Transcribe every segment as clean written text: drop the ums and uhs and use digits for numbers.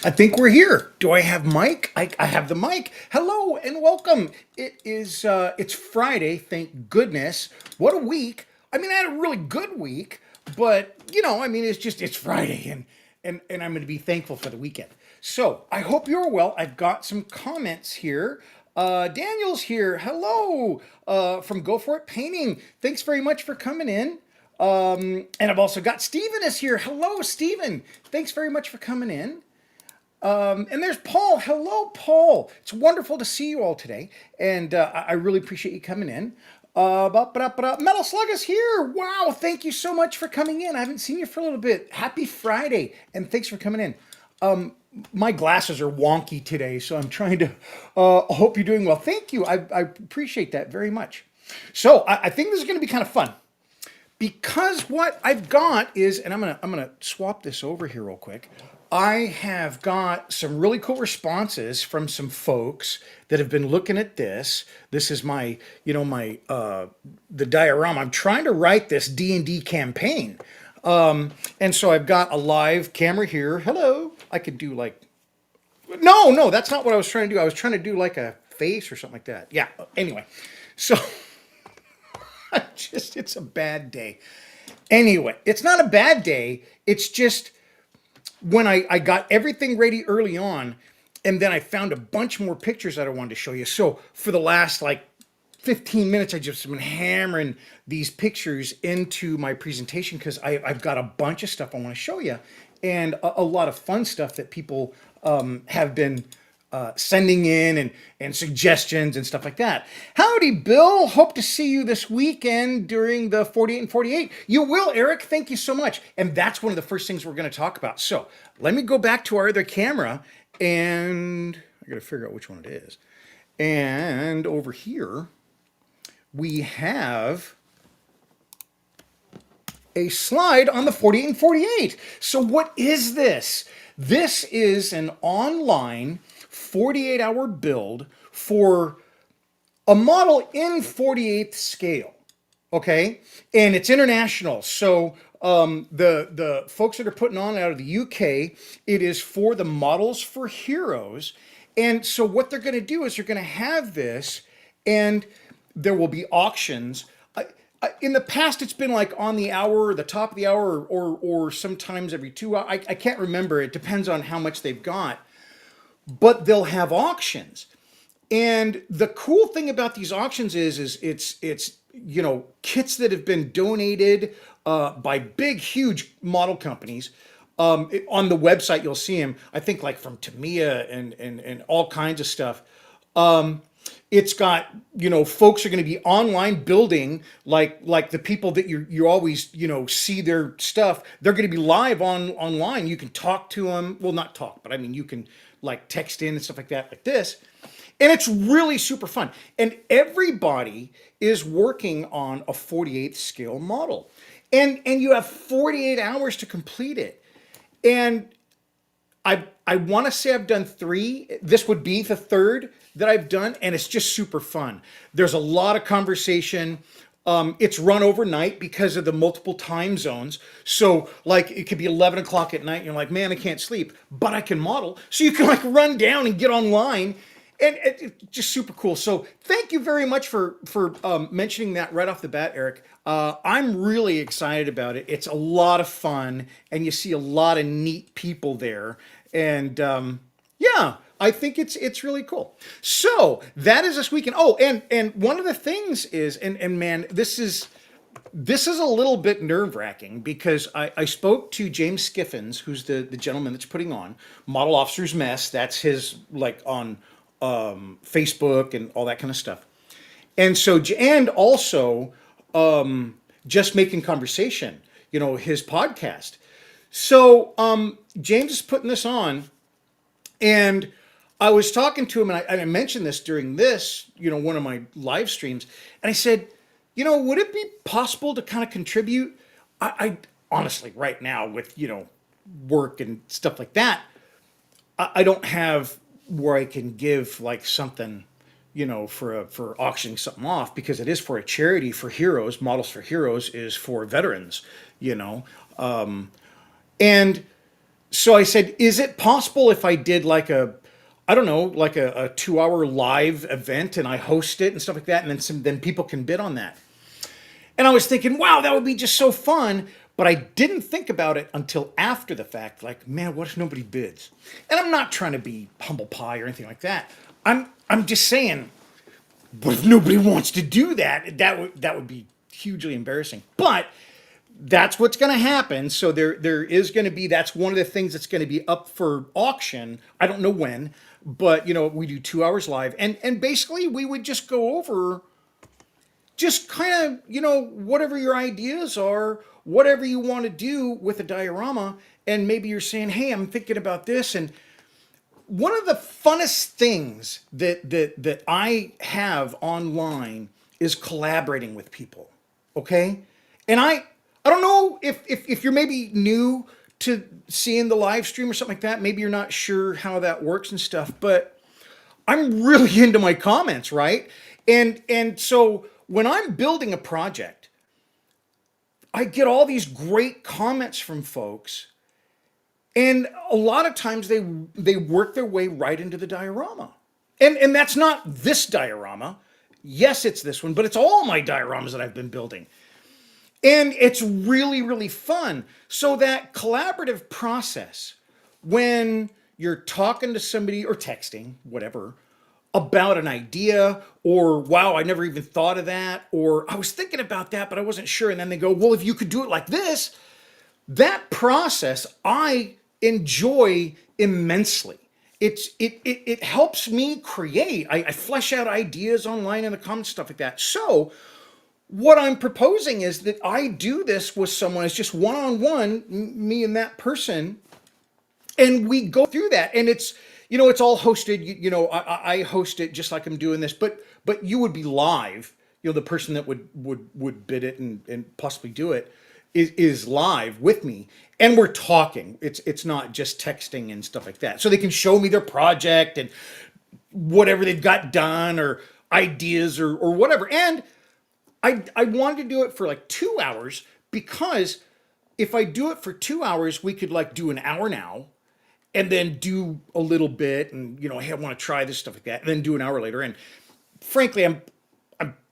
I think we're here. Do I have mic? I have the mic. Hello and welcome. It's Friday, thank goodness. What a week. I mean, I had a really good week, but it's Friday and I'm going to be thankful for the weekend. So I hope you're well. I've got some comments here. Daniel's here. Hello, from Go For It Painting. Thanks very much for coming in. And I've also got Steven is here. Hello, Steven. Thanks very much for coming in. And there's Paul. Hello, Paul. It's wonderful to see you all today, and I really appreciate you coming in. Metal Slug is here. Wow, thank you so much for coming in. I haven't seen you for a little bit. Happy Friday, and thanks for coming in. My glasses are wonky today, so I'm trying to hope you're doing well. Thank you. I appreciate that very much. So I think this is going to be kind of fun because what I've got is, and I'm gonna swap this over here real quick. I have got some really cool responses from some folks that have been looking at this. This is my, the diorama. I'm trying to write this D&D campaign. And so I've got a live camera here. Hello. I could do like, no, that's not what I was trying to do. I was trying to do like a face or something like that. Yeah. Anyway, so it's a bad day. Anyway, it's not a bad day. It's just, when I got everything ready early on, and then I found a bunch more pictures that I wanted to show you. So for the last like 15 minutes, I just been hammering these pictures into my presentation because I've got a bunch of stuff I want to show you, and a lot of fun stuff that people have been sending in and suggestions and stuff like that. Howdy, Bill. Hope to see you this weekend during the 48 and 48. You will, Eric. Thank you so much. And that's one of the first things we're going to talk about. So let me go back to our other camera, and I got to figure out which one it is. And over here, we have a slide on the 48 and 48. So what is this? This is an online 48-hour build for a model in 48th scale, okay? And it's international. So the folks that are putting on out of the UK, it is for the Models for Heroes. And so what they're going to do is they're going to have this, and there will be auctions. In the past, it's been like on the hour, or the top of the hour, or sometimes every 2 hours. I can't remember. It depends on how much they've got. But they'll have auctions. And the cool thing about these auctions is it's kits that have been donated by big, huge model companies. On the website, you'll see them, I think, like from Tamiya and all kinds of stuff. It's got, folks are going to be online building, like the people that you always, see their stuff. They're going to be live online. You can talk to them. Well, not talk, but I mean, you can like text in and stuff like that, like this. And it's really super fun. And everybody is working on a 48th scale model. And you have 48 hours to complete it. And I want to say I've done 3. This would be the 3rd that I've done, and it's just super fun. There's a lot of conversation. It's run overnight because of the multiple time zones. So like it could be 11 o'clock at night and you're like, man, I can't sleep, but I can model. So you can like run down and get online, and it's just super cool. So thank you very much for mentioning that right off the bat, Eric. I'm really excited about it. It's a lot of fun, and you see a lot of neat people there. And yeah, I think it's really cool. So that is this weekend. Oh, and one of the things is, and man, this is a little bit nerve-wracking because I spoke to James Skiffins, who's the gentleman that's putting on Model Officer's Mess. That's his, like, on Facebook and all that kind of stuff. And so, and also Just Making Conversation, his podcast. So James is putting this on, and I was talking to him, and I mentioned this during this, one of my live streams, and I said, would it be possible to kind of contribute? I honestly, right now with, work and stuff like that, I don't have where I can give like something, for auctioning something off, because it is for a charity for heroes. Models for Heroes is for veterans, and So I said, is it possible if I did like a, I don't know, like a 2 hour live event and I host it and stuff like that, and then people can bid on that. And I was thinking, wow, that would be just so fun. But I didn't think about it until after the fact. Like, man, what if nobody bids? And I'm not trying to be humble pie or anything like that. I'm just saying, what if nobody wants to do that? That would be hugely embarrassing. But that's what's going to happen. So there is going to be, that's one of the things that's going to be up for auction. I don't know when, but we do 2 hours live, and basically we would just go over just kind of, whatever your ideas are, whatever you want to do with a diorama. And maybe you're saying, hey, I'm thinking about this. And one of the funnest things that I have online is collaborating with people. Okay. And I don't know if you're maybe new to seeing the live stream or something like that. Maybe you're not sure how that works and stuff, but I'm really into my comments, right? And so when I'm building a project, I get all these great comments from folks, and a lot of times they work their way right into the diorama. And that's not this diorama. Yes, it's this one, but it's all my dioramas that I've been building. And it's really, really fun. So that collaborative process, when you're talking to somebody or texting, whatever, about an idea, or wow, I never even thought of that, or I was thinking about that, but I wasn't sure. And then they go, well, if you could do it like this, that process I enjoy immensely. It helps me create. I flesh out ideas online in the comments, stuff like that. So what I'm proposing is that I do this with someone. It's just one-on-one, me and that person, and we go through that. And it's all hosted. I host it just like I'm doing this, but you would be live. The person that would bid it and possibly do it is live with me, and we're talking. It's not just texting and stuff like that. So they can show me their project and whatever they've got done, or ideas, or whatever. And I wanted to do it for like 2 hours, because if I do it for 2 hours, we could like do an hour now and then do a little bit, and hey, I want to try this, stuff like that, and then do an hour later. And frankly, I'm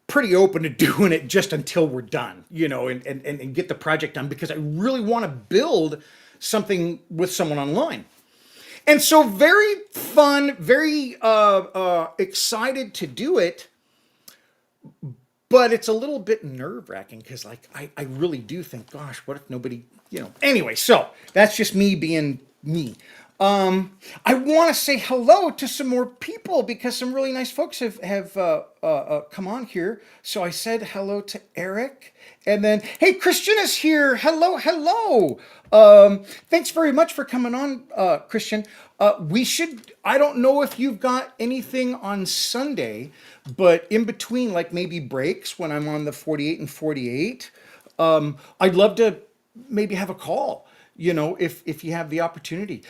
pretty open to doing it just until we're done, and get the project done, because I really want to build something with someone online. And so very fun, very excited to do it. But it's a little bit nerve-wracking, because like I really do think, gosh, what if nobody, Anyway, so that's just me being me. I want to say hello to some more people, because some really nice folks have come on here. So I said hello to Eric, and then hey, Christian is here. Hello, hello. Thanks very much for coming on, Christian. We should. I don't know if you've got anything on Sunday, but in between, like maybe breaks when I'm on the 48 and 48, I'd love to maybe have a call, if you have the opportunity.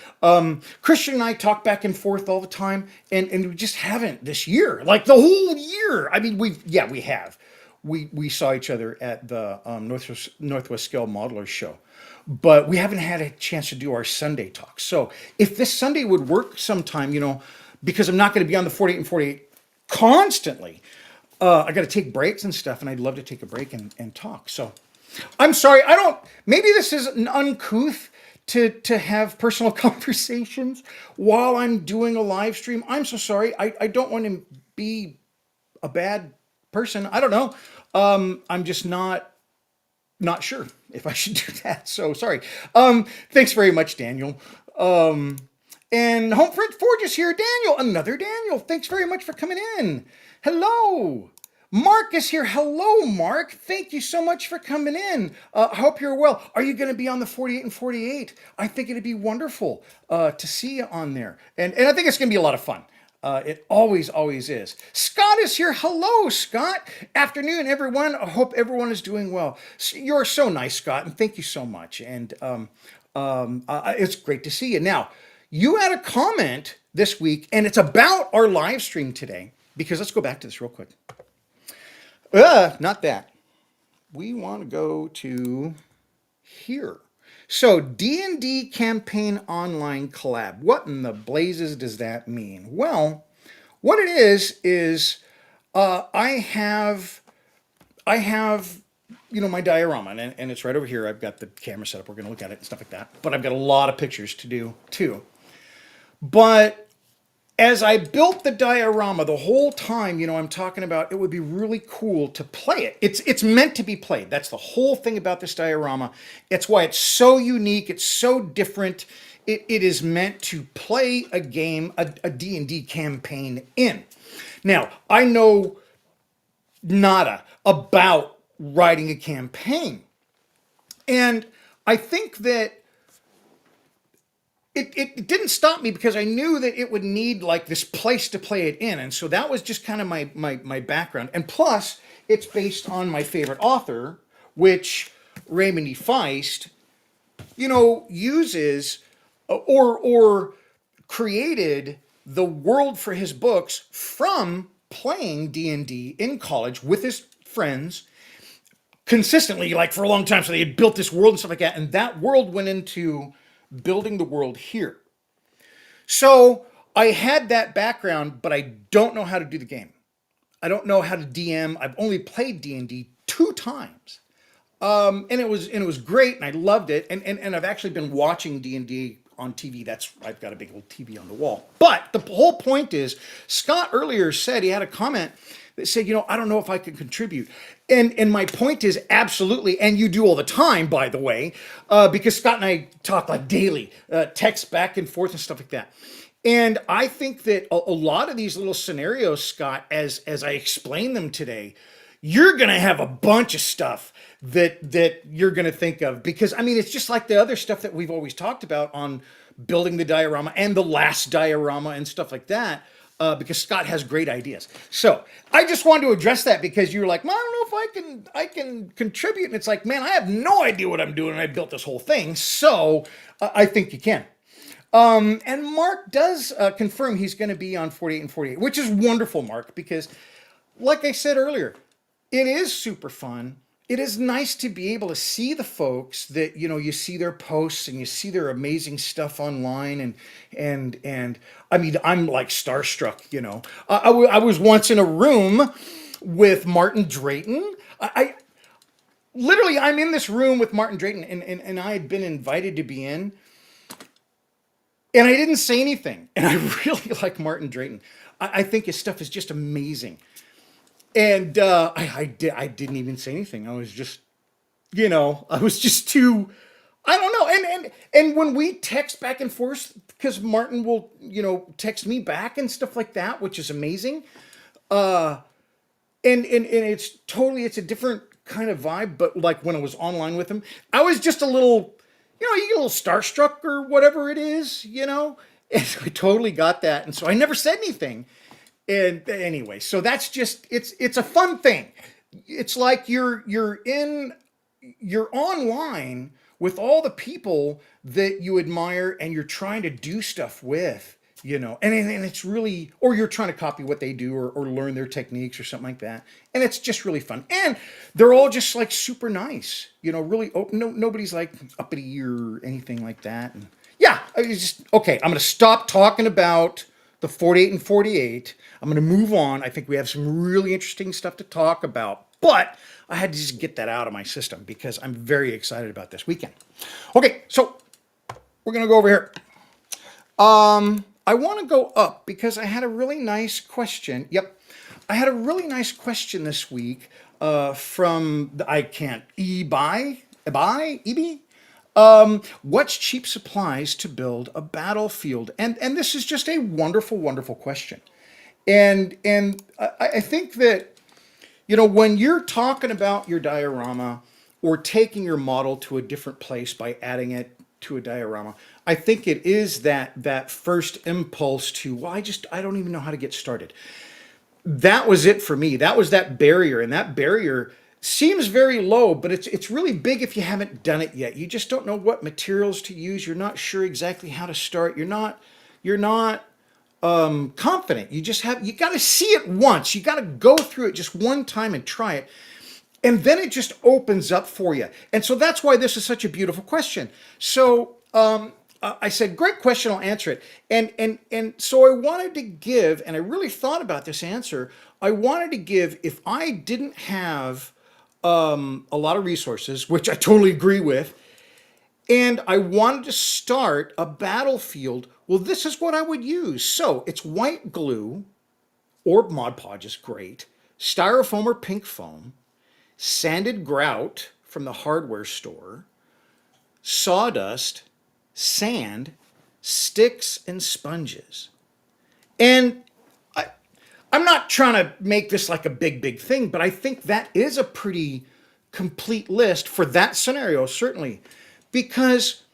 Christian and I talk back and forth all the time, and we just haven't this year, like the whole year. I mean, we have. We saw each other at the Northwest Scale Modelers show, but we haven't had a chance to do our Sunday talk. So if this Sunday would work sometime, because I'm not going to be on the 48 and 48 constantly, I got to take breaks and stuff, and I'd love to take a break and talk. So I'm sorry, maybe this is an uncouth to have personal conversations while I'm doing a live stream. I'm so sorry. I don't want to be a bad person. I don't know. I'm just not sure if I should do that. So sorry. Thanks very much, Daniel. And Homefront Forge is here. Daniel, another Daniel. Thanks very much for coming in. Hello. Mark is here. Hello, Mark. Thank you so much for coming in. I hope you're well. Are you going to be on the 48 and 48? I think it'd be wonderful to see you on there. And I think it's going to be a lot of fun. It always is. Scott is here. Hello, Scott. Afternoon, everyone. I hope everyone is doing well. You're so nice, Scott, and thank you so much. And it's great to see you. Now, you had a comment this week, and it's about our live stream today, because let's go back to this real quick. Not that. We want to go to here. So D&D Campaign Online Collab. What in the blazes does that mean? Well, what it is I have my diorama, and it's right over here. I've got the camera set up. We're going to look at it and stuff like that. But I've got a lot of pictures to do too. But as I built the diorama, the whole time, I'm talking about it would be really cool to play it. It's meant to be played. That's the whole thing about this diorama. It's why it's so unique. It's so different. It is meant to play a game, a D&D campaign in. Now, I know nada about writing a campaign. And I think that it didn't stop me because I knew that it would need like this place to play it in. And so that was just kind of my background. And plus, it's based on my favorite author, which Raymond E. Feist, uses or created the world for his books from playing D&D in college with his friends consistently, like for a long time. So they had built this world and stuff like that. And that world went into building the world here. So I had that background, but I don't know how to do the game. I don't know how to DM. I've only played D&D 2 times. And it was great, and I loved it. And I've actually been watching D&D on TV. I've got a big old TV on the wall. But the whole point is, Scott earlier said, he had a comment that said, I don't know if I can contribute. And my point is absolutely, and you do all the time, by the way, because Scott and I talk like daily, text back and forth and stuff like that. And I think that a lot of these little scenarios, Scott, as I explain them today, you're going to have a bunch of stuff that you're going to think of, because it's just like the other stuff that we've always talked about on building the diorama and the last diorama and stuff like that, because Scott has great ideas. So I just wanted to address that because you're like, well, I don't know if I can contribute. And it's like, man, I have no idea what I'm doing. And I built this whole thing. So I think you can. And Mark does confirm he's going to be on 48 and 48, which is wonderful, Mark, because like I said earlier, it is super fun. It is nice to be able to see the folks that, you see their posts and you see their amazing stuff online. And I'm like starstruck, I was once in a room with Martin Drayton. I literally, I'm in this room with Martin Drayton and I had been invited to be in. And I didn't say anything. And I really like Martin Drayton. I think his stuff is just amazing. And I didn't even say anything. I was just, too, I don't know. And when we text back and forth, because Martin will, text me back and stuff like that, which is amazing. And it's a different kind of vibe. But like when I was online with him, I was just a little, you get a little starstruck or whatever it is, And I totally got that. And so I never said anything. And anyway, so that's just, it's a fun thing. It's like you're online with all the people that you admire and you're trying to do stuff with, and it's really, or you're trying to copy what they do or learn their techniques or something like that. And it's just really fun. And they're all just like super nice, really open. Nobody's like uppity or anything like that. And yeah, okay, I'm going to stop talking about the 48 and 48. I'm going to move on. I think we have some really interesting stuff to talk about, but I had to just get that out of my system because I'm very excited about this weekend. Okay, so we're going to go over here. I want to go up because I had a really nice question. Yep, I had a really nice question this week from Ebony. What's cheap supplies to build a battlefield? And this is just a wonderful, wonderful question. And I think that, when you're talking about your diorama or taking your model to a different place by adding it to a diorama, I think it is that first impulse to, well, I don't even know how to get started. That was it for me. That was that barrier, and that barrier seems very low, but it's really big if you haven't done it yet. You just don't know what materials to use. You're not sure exactly how to start. You're not confident. You got to see it once. You got to go through it just one time and try it. And then it just opens up for you. And so that's why this is such a beautiful question. So I said, great question, I'll answer it. And so I wanted to give, and I really thought about this answer. I wanted to give, if I didn't have a lot of resources, which I totally agree with, and I wanted to start a battlefield, well, this is what I would use. So it's white glue, or Mod Podge is great, styrofoam or pink foam, sanded grout from the hardware store, sawdust, sand, sticks, and sponges. And I'm not trying to make this like a big thing, but I think that is a pretty complete list for that scenario, certainly. Because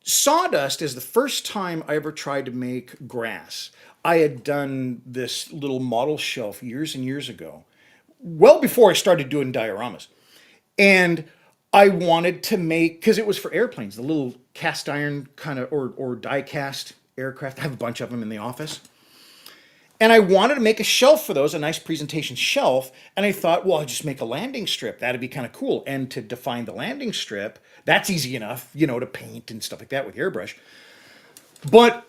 sawdust is the first time I ever tried to make grass. I had done this little model shelf years and years ago, well before I started doing dioramas. And I wanted to make, because it was for airplanes, the little cast iron kind of, or die cast aircraft. I have a bunch of them in the office. And I wanted to make a shelf for those, a nice presentation shelf. And I thought, well, I'll just make a landing strip. That'd be kind of cool. And to define the landing strip, that's easy enough, you know, to paint and stuff like that with airbrush. But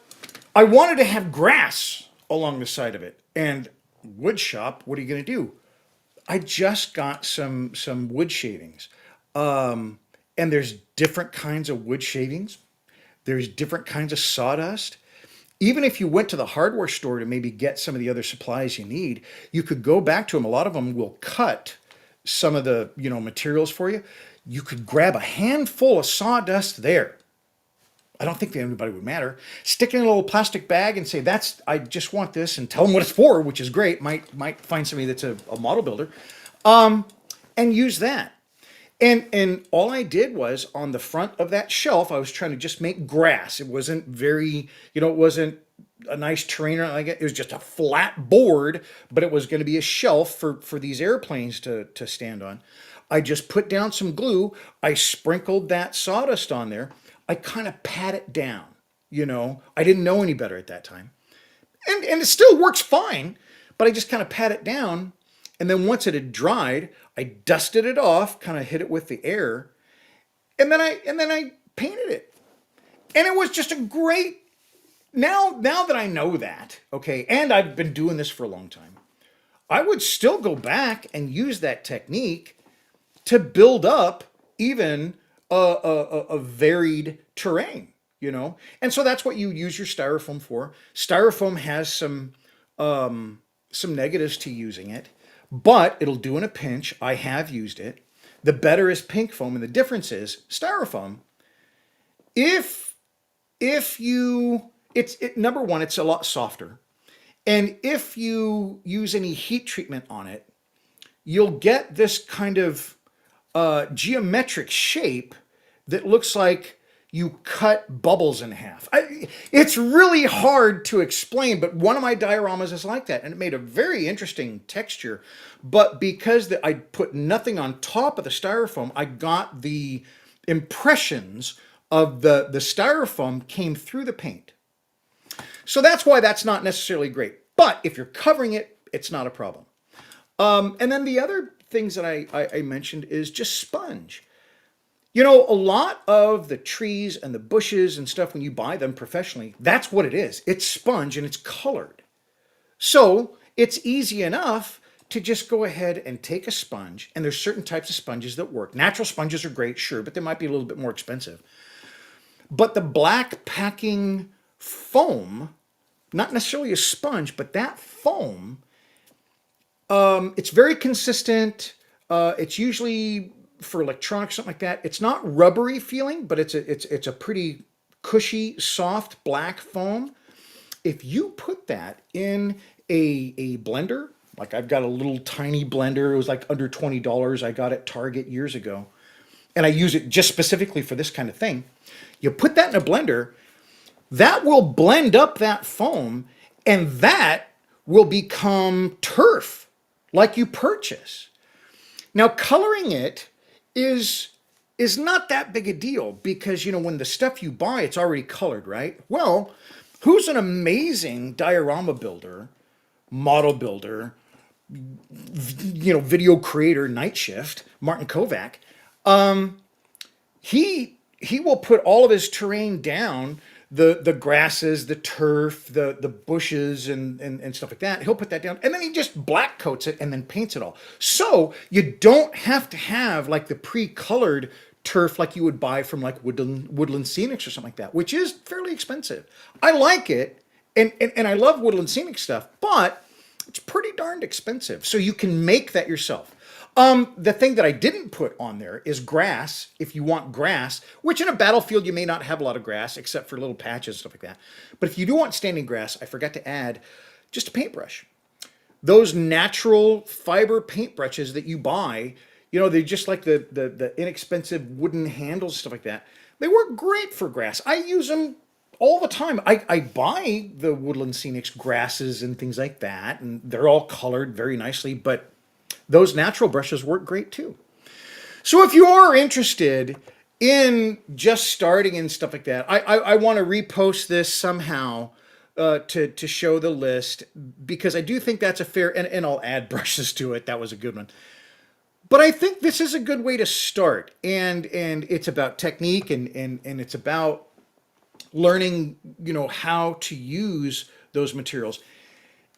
I wanted to have grass along the side of it. And wood shop, what are you going to do? I just got some wood shavings. And there's different kinds of wood shavings. There's different kinds of sawdust. Even if you went to the hardware store to maybe get some of the other supplies you need, you could go back to them. A lot of them will cut some of the, you know, materials for you. You could grab a handful of sawdust there. I don't think that anybody would matter. Stick it in a little plastic bag and say, I just want this, and tell them what it's for, which is great. Might find somebody that's a model builder, and use that. And all I did was on the front of that shelf, I was trying to just make grass. It wasn't very, you know, it wasn't a nice terrain or anything like it. It was just a flat board, but it was going to be a shelf for these airplanes to stand on. I just put down some glue. I sprinkled that sawdust on there. I kind of pat it down, you know. I didn't know any better at that time. And it still works fine, but I just kind of pat it down. And then once it had dried, I dusted it off, kind of hit it with the air, and then I painted it. And it was just a great, now that I know that, okay, and I've been doing this for a long time, I would still go back and use that technique to build up even a varied terrain, you know? And so that's what you use your styrofoam for. Styrofoam has some negatives to using it, but it'll do in a pinch. I have used it. The better is pink foam, and the difference is styrofoam. Number one, it's a lot softer. And if you use any heat treatment on it, you'll get this kind of geometric shape that looks like you cut bubbles in half. It's really hard to explain, but one of my dioramas is like that, and it made a very interesting texture. But because I put nothing on top of the styrofoam, I got the impressions of the styrofoam came through the paint. So that's why that's not necessarily great. But if you're covering it, it's not a problem. And then the other things that I mentioned is just sponge. You know, a lot of the trees and the bushes and stuff, when you buy them professionally, that's what it is. It's sponge and it's colored. So it's easy enough to just go ahead and take a sponge, and there's certain types of sponges that work. Natural sponges are great, sure, but they might be a little bit more expensive. But the black packing foam, not necessarily a sponge, but that foam, it's very consistent. It's usually for electronics, something like that. It's not rubbery feeling, but it's a pretty cushy, soft black foam. If you put that in a blender, like I've got a little tiny blender, it was like under $20. I got at Target years ago, and I use it just specifically for this kind of thing. You put that in a blender, that will blend up that foam, and that will become turf like you purchase. Now, coloring it is not that big a deal because, you know, when the stuff you buy, it's already colored, right? Well, who's an amazing diorama builder, model builder, video creator night shift, Martin Kovac, he will put all of his terrain down, the grasses, the turf, the bushes, and stuff like that. He'll put that down, and then he just black coats it and then paints it all. So you don't have to have like the pre-colored turf like you would buy from like Woodland Scenics or something like that, which is fairly expensive. I like it, and I love Woodland Scenic stuff, but it's pretty darned expensive. So you can make that yourself. The thing that I didn't put on there is grass. If you want grass, which in a battlefield you may not have a lot of grass except for little patches and stuff like that. But if you do want standing grass, I forgot to add just a paintbrush. Those natural fiber paintbrushes that you buy, they're just like the inexpensive wooden handles and stuff like that. They work great for grass. I use them all the time. I buy the Woodland Scenics grasses and things like that, and they're all colored very nicely, but those natural brushes work great too. So if you are interested in just starting and stuff like that, I want to repost this somehow to show the list, because I do think that's a fair, and I'll add brushes to it. That was a good one. But I think this is a good way to start, and it's about technique, and it's about learning, how to use those materials.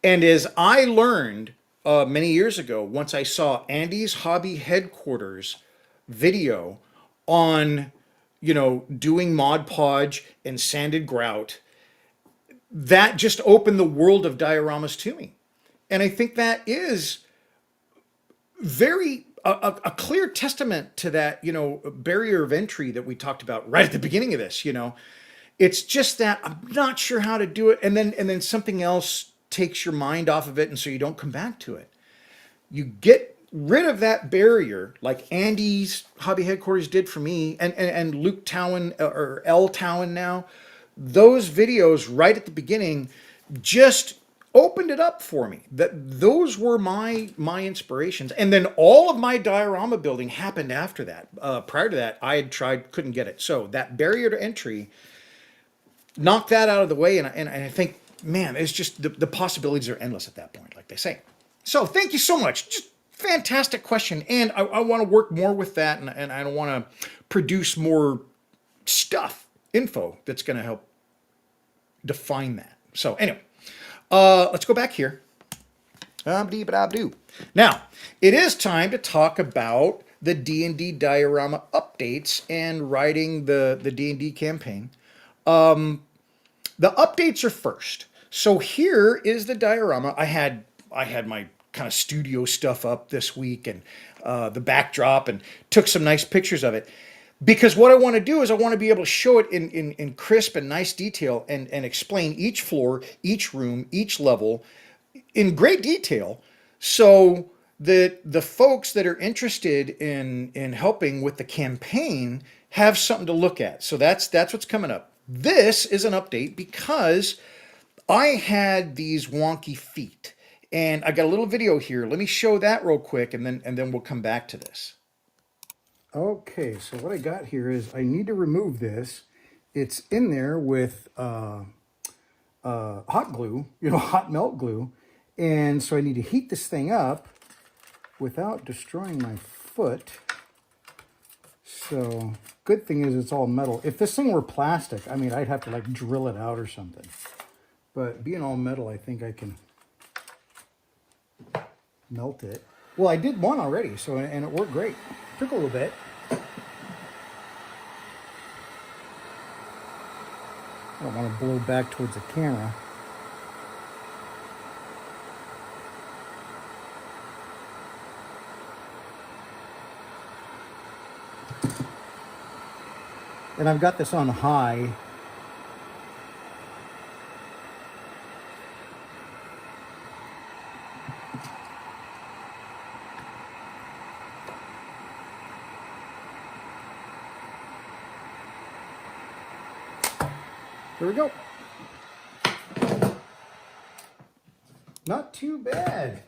And as I learned many years ago, once I saw Andy's Hobby Headquarters video on, doing Mod Podge and sanded grout, that just opened the world of dioramas to me. And I think that is very a clear testament to that, barrier of entry that we talked about right at the beginning of this. It's just that I'm not sure how to do it, and then something else takes your mind off of it, and so you don't come back to it. You get rid of that barrier, like Andy's Hobby Headquarters did for me, and Luke Towan, or L Towan now. Those videos right at the beginning just opened it up for me. Those were my inspirations, and then all of my diorama building happened after that. Prior to that, I had tried, couldn't get it. So that barrier to entry, knock that out of the way, and I think, man, it's just the possibilities are endless at that point, like they say. So thank you so much. Just fantastic question, and I want to work more with that, and I want to produce more info that's going to help define that. So anyway, let's go back here. Now, it is time to talk about the D&D diorama updates and writing the D&D campaign. The updates are first. So here is the diorama. I had my kind of studio stuff up this week, and the backdrop, and took some nice pictures of it. Because what I want to do is I want to be able to show it in crisp and nice detail, and explain each floor, each room, each level in great detail, so that the folks that are interested in helping with the campaign have something to look at. So that's what's coming up. This is an update because I had these wonky feet, and I got a little video here. Let me show that real quick, and then we'll come back to this. Okay, so what I got here is I need to remove this. It's in there with hot glue, hot melt glue, and so I need to heat this thing up without destroying my foot. So good thing is it's all metal. If this thing were plastic, I mean, I'd have to like drill it out or something. But being all metal, I think I can melt it. Well, I did one already, so, and it worked great. Took a little bit. I don't want to blow back towards the camera. And I've got this on high. There we go. Not too bad.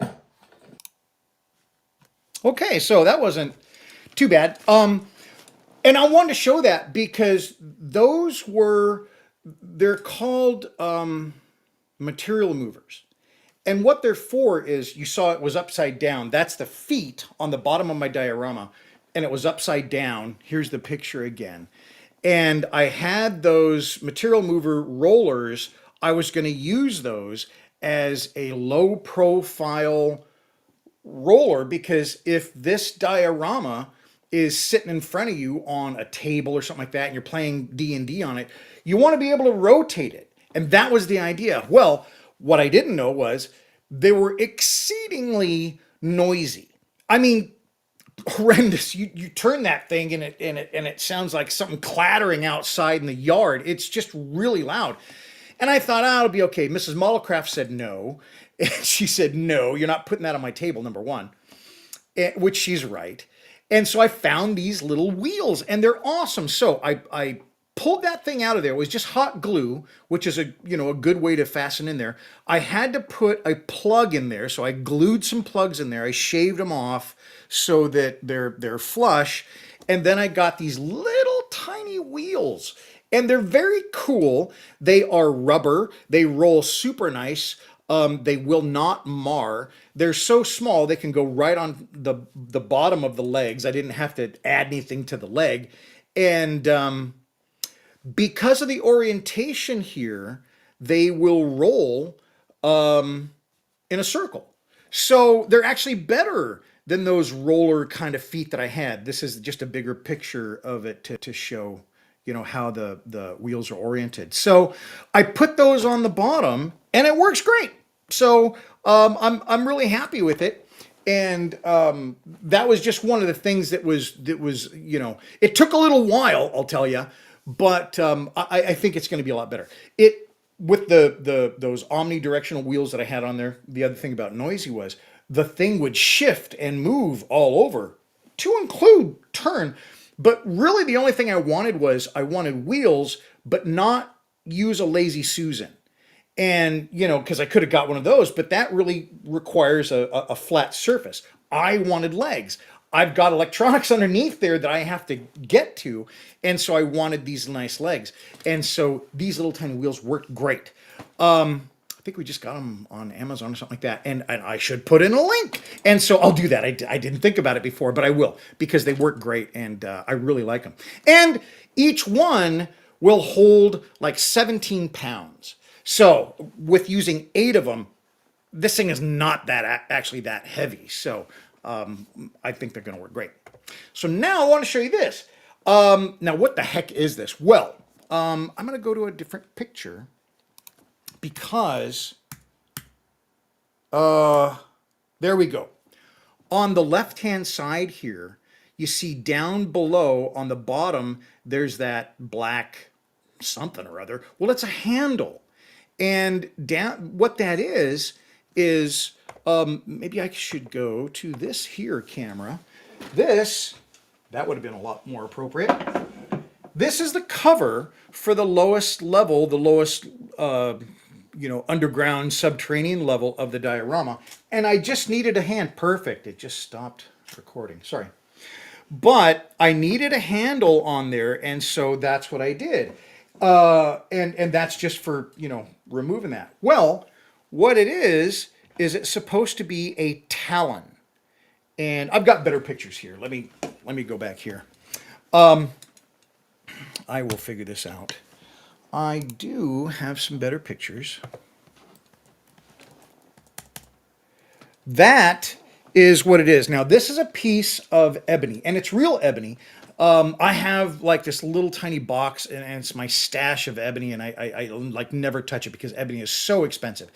Okay, so that wasn't too bad. And I wanted to show that because those were, they're called material movers. And what they're for is, you saw it was upside down. That's the feet on the bottom of my diorama, and it was upside down. Here's the picture again. And I had those material mover rollers. I was going to use those as a low profile roller, because if this diorama is sitting in front of you on a table or something like that and you're playing D&D on it, you want to be able to rotate it. And that was the idea. Well, what I didn't know was they were exceedingly noisy. I mean, horrendous. You turn that thing and it sounds like something clattering outside in the yard. It's just really loud. And I thought, it'll be okay. Mrs. Mollcraft said no. And she said, no, you're not putting that on my table, number one, which she's right. And so I found these little wheels, and they're awesome. So I pulled that thing out of there. It was just hot glue, which is a good way to fasten in there. I had to put a plug in there, so I glued some plugs in there. I shaved them off so that they're flush, and then I got these little tiny wheels. And they're very cool. They are rubber. They roll super nice. They will not mar. They're so small they can go right on the bottom of the legs. I didn't have to add anything to the leg. And because of the orientation here, they will roll in a circle. So they're actually better than those roller kind of feet that I had. This is just a bigger picture of it to show how the wheels are oriented. So I put those on the bottom, and it works great. So I'm really happy with it. And that was just one of the things that was it took a little while, I'll tell you, but I think it's going to be a lot better. With those omnidirectional wheels that I had on there. The other thing about noisy was the thing would shift and move all over, to include turn. But really the only thing I wanted wheels, but not use a Lazy Susan. And, because I could have got one of those, but that really requires a flat surface. I wanted legs. I've got electronics underneath there that I have to get to. And so I wanted these nice legs. And so these little tiny wheels worked great. I think we just got them on Amazon or something like that. And I should put in a link. And so I'll do that. I didn't think about it before, but I will, because they work great and I really like them. And each one will hold like 17 pounds. So with using 8 of them, this thing is not actually that heavy. So I think they're going to work great. So now I want to show you this. Now, what the heck is this? Well, I'm going to go to a different picture, because there we go. On the left-hand side here, you see down below on the bottom, there's that black something or other. Well, it's a handle. And what that is maybe I should go to this here camera. That would have been a lot more appropriate. This is the cover for the lowest level, the lowest underground subterranean level of the diorama. And I just needed a hand. Perfect. It just stopped recording. Sorry. But I needed a handle on there, and so that's what I did. And that's just for, removing that. Well, what it is it's supposed to be a talon. And I've got better pictures here. Let me go back here. I will figure this out. I do have some better pictures. That is what it is. Now, this is a piece of ebony, and it's real ebony. I have like this little tiny box, and it's my stash of ebony, and I like never touch it because ebony is so expensive.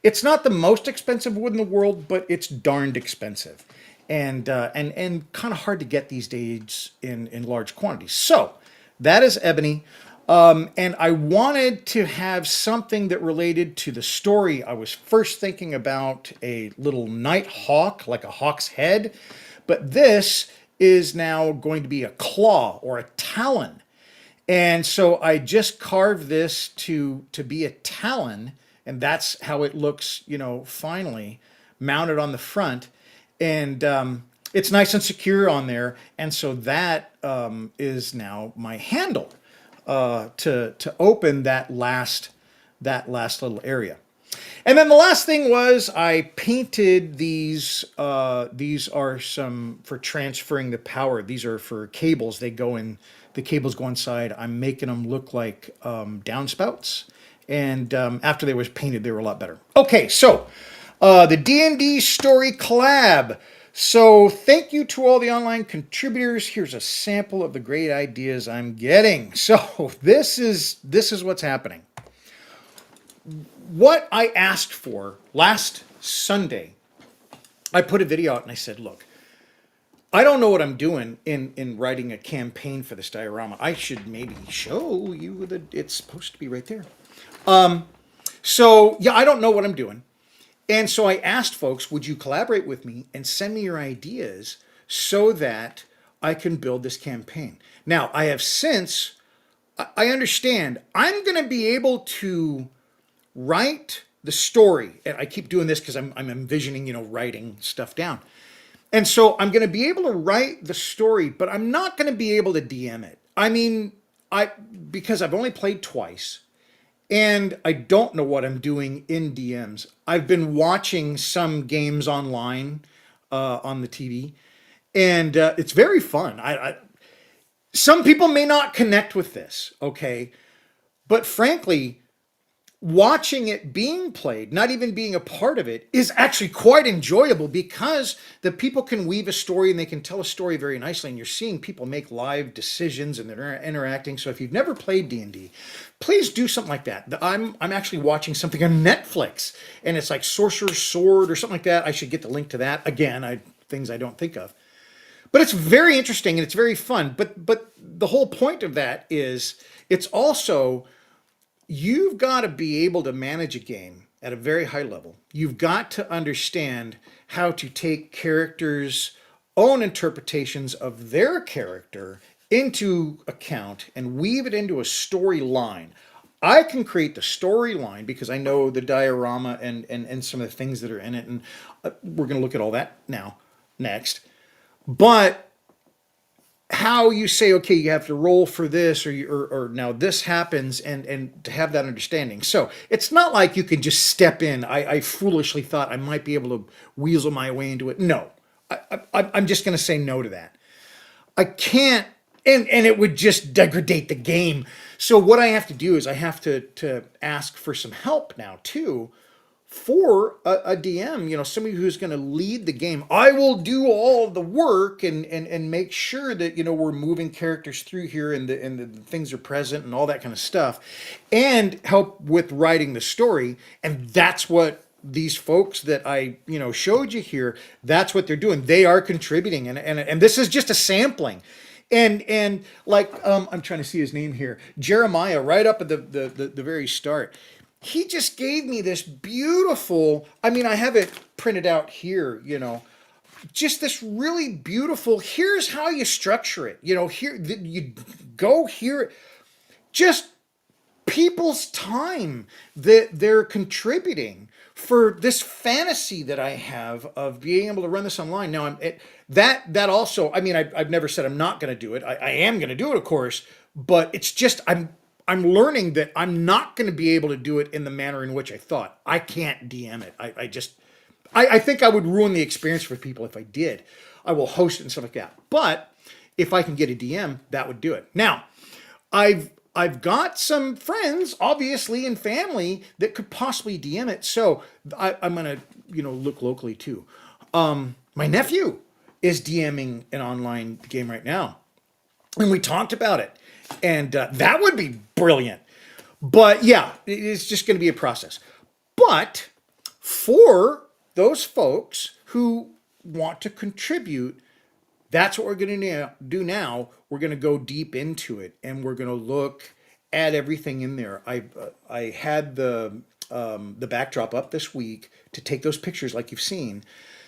It's not the most expensive wood in the world, but it's darned expensive, and kind of hard to get these days in large quantities. So that is ebony. And I wanted to have something that related to the story. I was first thinking about a little night hawk, like a hawk's head, but this is now going to be a claw or a talon. And so I just carved this to be a talon, and that's how it looks, finally mounted on the front. And it's nice and secure on there. And so that is now my handle. To open that last little area. And then the last thing was I painted these. These are some for transferring the power. These are for cables. They go in. The cables go inside. I'm making them look like downspouts. And after they was painted, they were a lot better. Okay, so the D&D Story collab. So thank you to all the online contributors. Here's a sample of the great ideas I'm getting. So this is what's happening. What I asked for last Sunday, I put a video out and I said, look, I don't know what I'm doing in writing a campaign for this diorama. I should maybe show you that it's supposed to be right there. So yeah, I don't know what I'm doing. And so I asked folks, would you collaborate with me and send me your ideas so that I can build this campaign? Now, I have since, I understand, I'm going to be able to write the story. And I keep doing this because I'm envisioning, you know, writing stuff down. And so I'm going to be able to write the story, but I'm not going to be able to DM it. I mean, because I've only played twice. And I don't know what I'm doing in DMs. I've been watching some games online on the TV, and it's very fun. Some people may not connect with this, okay? But frankly, watching it being played, not even being a part of it, is actually quite enjoyable because the people can weave a story and they can tell a story very nicely, and you're seeing people make live decisions and they're interacting. So if you've never played D&D, please do something like that. I'm actually watching something on Netflix, and it's like Sorcerer's Sword or something like that. I should get the link to that. Again, things I don't think of. But it's very interesting and it's very fun. But the whole point of that is it's also, you've got to be able to manage a game at a very high level. You've got to understand how to take characters' own interpretations of their character into account and weave it into a storyline. I can create the storyline because I know the diorama and some of the things that are in it, and we're going to look at all that next. But how you say, okay, you have to roll for this, or now this happens, and to have that understanding. So it's not like you can just step in. I foolishly thought I might be able to weasel my way into it. No, I'm just going to say no to that. I can't, and it would just degrade the game. So what I have to do is I have to ask for some help now too, for a DM, you know, somebody who's going to lead the game. I will do all the work and make sure that, you know, we're moving characters through here and the things are present and all that kind of stuff, and help with writing the story. And that's what these folks that I, you know, showed you here, that's what they're doing. They are contributing, and this is just a sampling. And like I'm trying to see his name here, Jeremiah, right up at the very start. He just gave me this beautiful, I mean, I have it printed out here, you know, just this really beautiful, here's how you structure it. You know, here, you go here, just people's time that they're contributing for this fantasy that I have of being able to run this online. Now, that also, I mean, I've never said I'm not going to do it. I am going to do it, of course, but it's just, I'm learning that I'm not going to be able to do it in the manner in which I thought. I can't DM it. I think I would ruin the experience for people if I did. I will host it and stuff like that. But if I can get a DM, that would do it. Now, I've got some friends, obviously, and family that could possibly DM it. So I'm going to, you know, look locally too. My nephew is DMing an online game right now, and we talked about it. And that would be brilliant. But yeah, it's just going to be a process. But for those folks who want to contribute, that's what we're going to do now. We're going to go deep into it, and we're going to look at everything in there. I had the backdrop up this week to take those pictures like you've seen,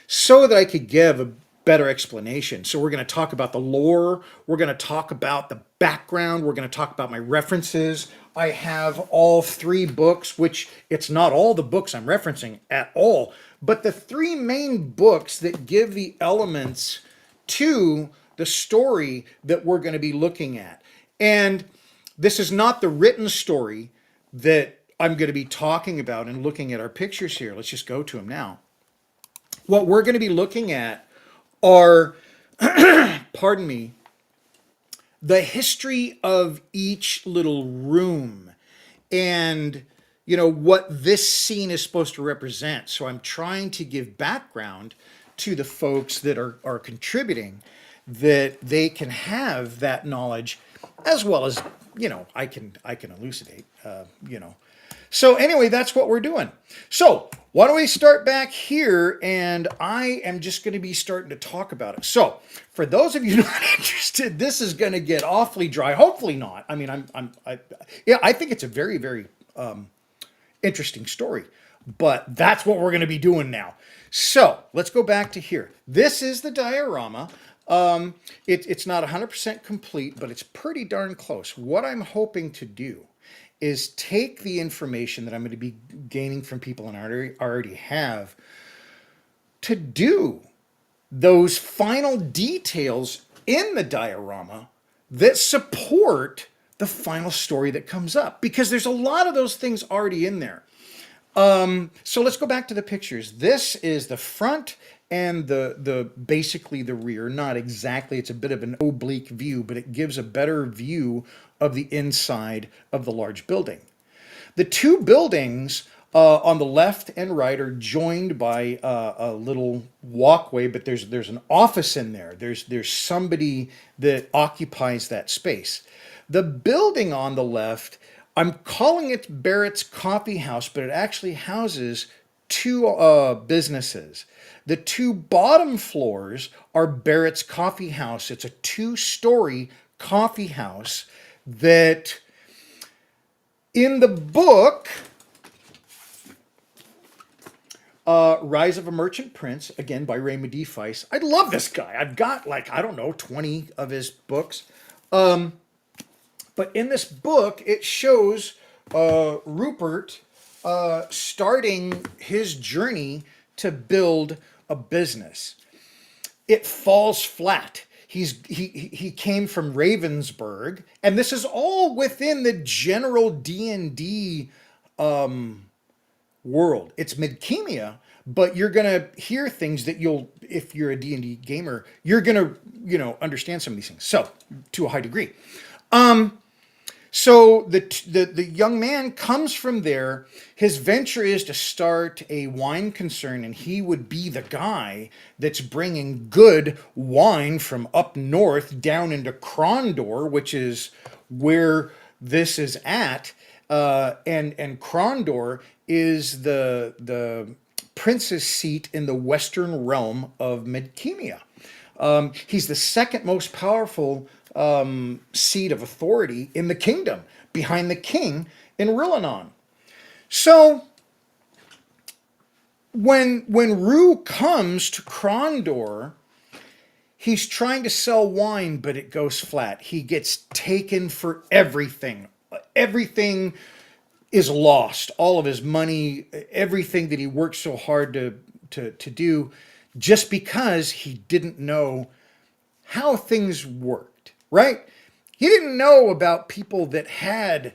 so that I could give a better explanation. So we're going to talk about the lore. We're going to talk about the background. We're going to talk about my references. I have all 3 books, which it's not all the books I'm referencing at all, but the 3 main books that give the elements to the story that we're going to be looking at. And this is not the written story that I'm going to be talking about and looking at our pictures here. Let's just go to them now. What we're going to be looking at are, pardon me, the history of each little room and what this scene is supposed to represent. So I'm trying to give background to the folks that are contributing, that they can have that knowledge, as well as I can elucidate. So anyway, that's what we're doing. So why don't we start back here, and I am just going to be starting to talk about it. So for those of you not interested, this is going to get awfully dry. Hopefully not. I mean, I think it's a very, very interesting story, but that's what we're going to be doing now. So let's go back to here. This is the diorama. It's not 100% complete, but it's pretty darn close. What I'm hoping to do is take the information that I'm going to be gaining from people and I already have to do those final details in the diorama that support the final story that comes up, because there's a lot of those things already in there. So let's go back to the pictures. This is the front and the basically the rear. Not exactly, it's a bit of an oblique view, but it gives a better view of the inside of the large building. The two buildings on the left and right are joined by a little walkway, but there's an office in there. There's somebody that occupies that space. The building on the left, I'm calling it Barrett's Coffee House, but it actually houses two businesses. The two bottom floors are Barrett's Coffee House. It's a two-story coffee house that in the book, Rise of a Merchant Prince, again by Raymond D. Feiss. I love this guy. I've got 20 of his books. But in this book, it shows Rupert starting his journey to build a business. It falls flat. He came from Ravensburg, and this is all within the general D&D world. It's Midkemia, but you're gonna hear things that if you're a D&D gamer, you're gonna understand some of these things. So to a high degree. So the young man comes from there. His venture is to start a wine concern, and he would be the guy that's bringing good wine from up north down into Krondor, which is where this is at. And Krondor is the prince's seat in the western realm of Midkemia. He's the second most powerful seat of authority in the kingdom, behind the king in Rillanon. So when Rue comes to Krondor, he's trying to sell wine, but it goes flat. He gets taken for everything. Everything is lost. All of his money, everything that he worked so hard to do, just because he didn't know how things worked, right? He didn't know about people that had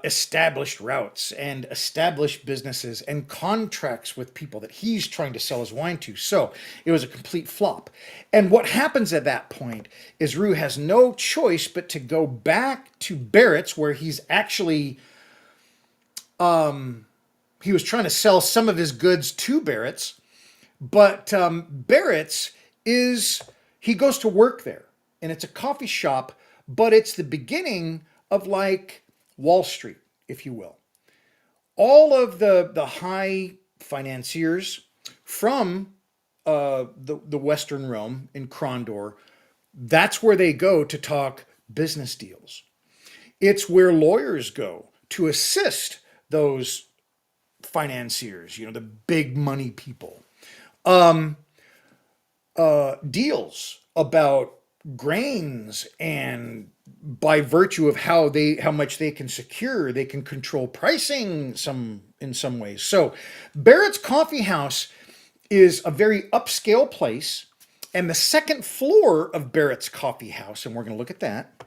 established routes and established businesses and contracts with people that he's trying to sell his wine to. So it was a complete flop. And what happens at that point is Rue has no choice but to go back to Barrett's, where he's actually, he was trying to sell some of his goods to Barrett's, but Barrett's he goes to work there, and it's a coffee shop, but it's the beginning of like Wall Street, if you will. All of the high financiers from the Western realm in Krondor, that's where they go to talk business deals. It's where lawyers go to assist those financiers, the big money people. Deals about grains, and by virtue of how much they can secure, they can control pricing in some ways. So Barrett's Coffee House is a very upscale place, and the second floor of Barrett's Coffee House, and we're going to look at that.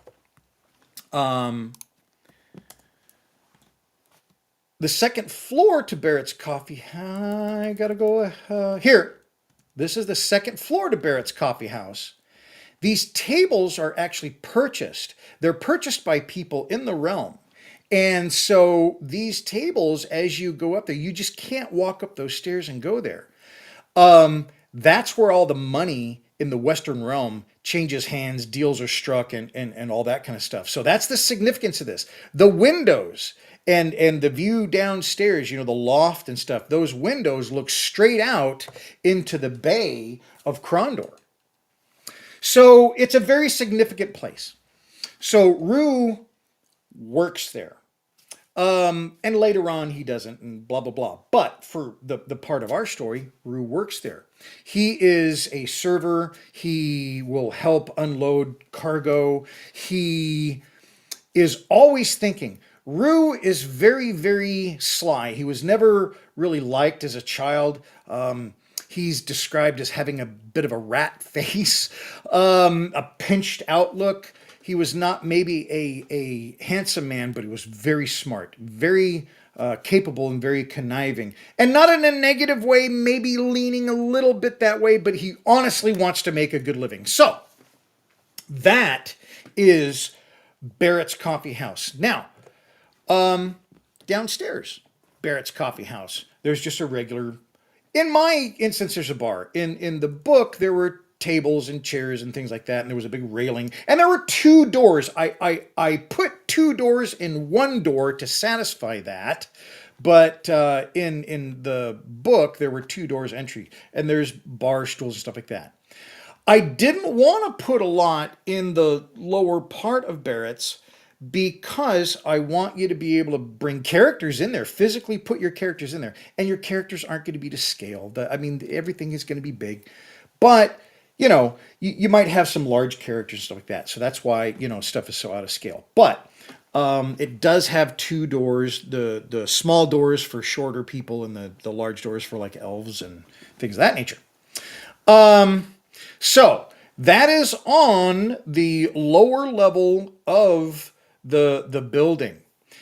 The the second floor to Barrett's Coffee. I gotta go here. This is the second floor to Barrett's Coffee House. These tables are actually purchased. They're purchased by people in the realm. And so these tables, as you go up there, you just can't walk up those stairs and go there. That's where all the money in the Western realm changes hands, deals are struck, and all that kind of stuff. So that's the significance of this. The windows and the view downstairs, the loft and stuff, those windows look straight out into the bay of Krondor. So it's a very significant place. So Rue works there. And later on he doesn't, and blah, blah, blah. But for the part of our story, Rue works there. He is a server. He will help unload cargo. He is always thinking. Rue is very, very sly. He was never really liked as a child. He's described as having a bit of a rat face, a pinched outlook. He was not maybe a handsome man, but he was very smart, very capable, and very conniving. And not in a negative way, maybe leaning a little bit that way, but he honestly wants to make a good living. So that is Barrett's Coffee House. Now, downstairs, Barrett's Coffee House, there's just a regular... In my instance, there's a bar. In the book, there were tables and chairs and things like that, and there was a big railing, and there were two doors. I put two doors in one door to satisfy that, but in the book, there were two doors entry, and there's bar stools and stuff like that. I didn't want to put a lot in the lower part of Barrett's, because I want you to be able to bring characters in there, physically put your characters in there. And your characters aren't going to be to scale. Everything is going to be big. But, you might have some large characters and stuff like that. So that's why, stuff is so out of scale. But it does have two doors, the small doors for shorter people and the large doors for like elves and things of that nature. So that is on the lower level of the building.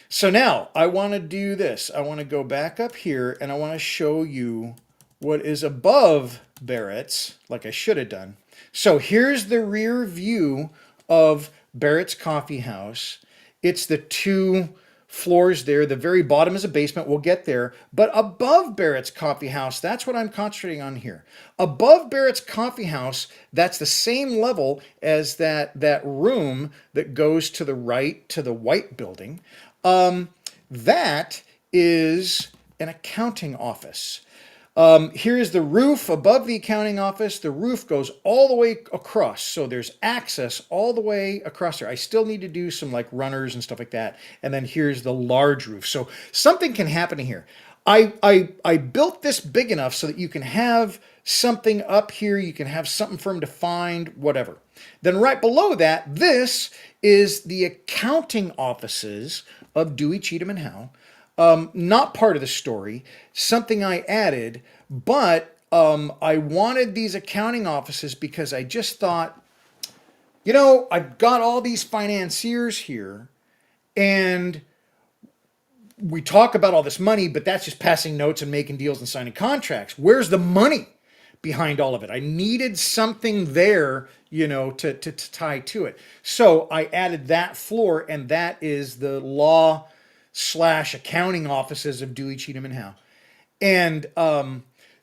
So now I want to do this. I want to go back up here and I want to show you what is above Barrett's, like I should have done. So here's the rear view of Barrett's Coffee House. It's the two floors there. The very bottom is a basement. We'll get there. But above Barrett's Coffee House, that's what I'm concentrating on here. Above Barrett's Coffee House, that's the same level as that room that goes to the right to the white building. That is an accounting office. Here is the roof above the accounting office. The roof goes all the way across. So there's access all the way across there. I still need to do some like runners and stuff like that. And then here's the large roof. So something can happen here. I built this big enough so that you can have something up here. You can have something for him to find, whatever. Then right below that, this is the accounting offices of Dewey, Cheatham, and Howe. Not part of the story, something I added, but I wanted these accounting offices because I just thought, I've got all these financiers here, and we talk about all this money, but that's just passing notes and making deals and signing contracts. Where's the money behind all of it? I needed something there, to tie to it. So I added that floor, and that is the law/accounting offices of Dewey, Cheatham, and Howe. And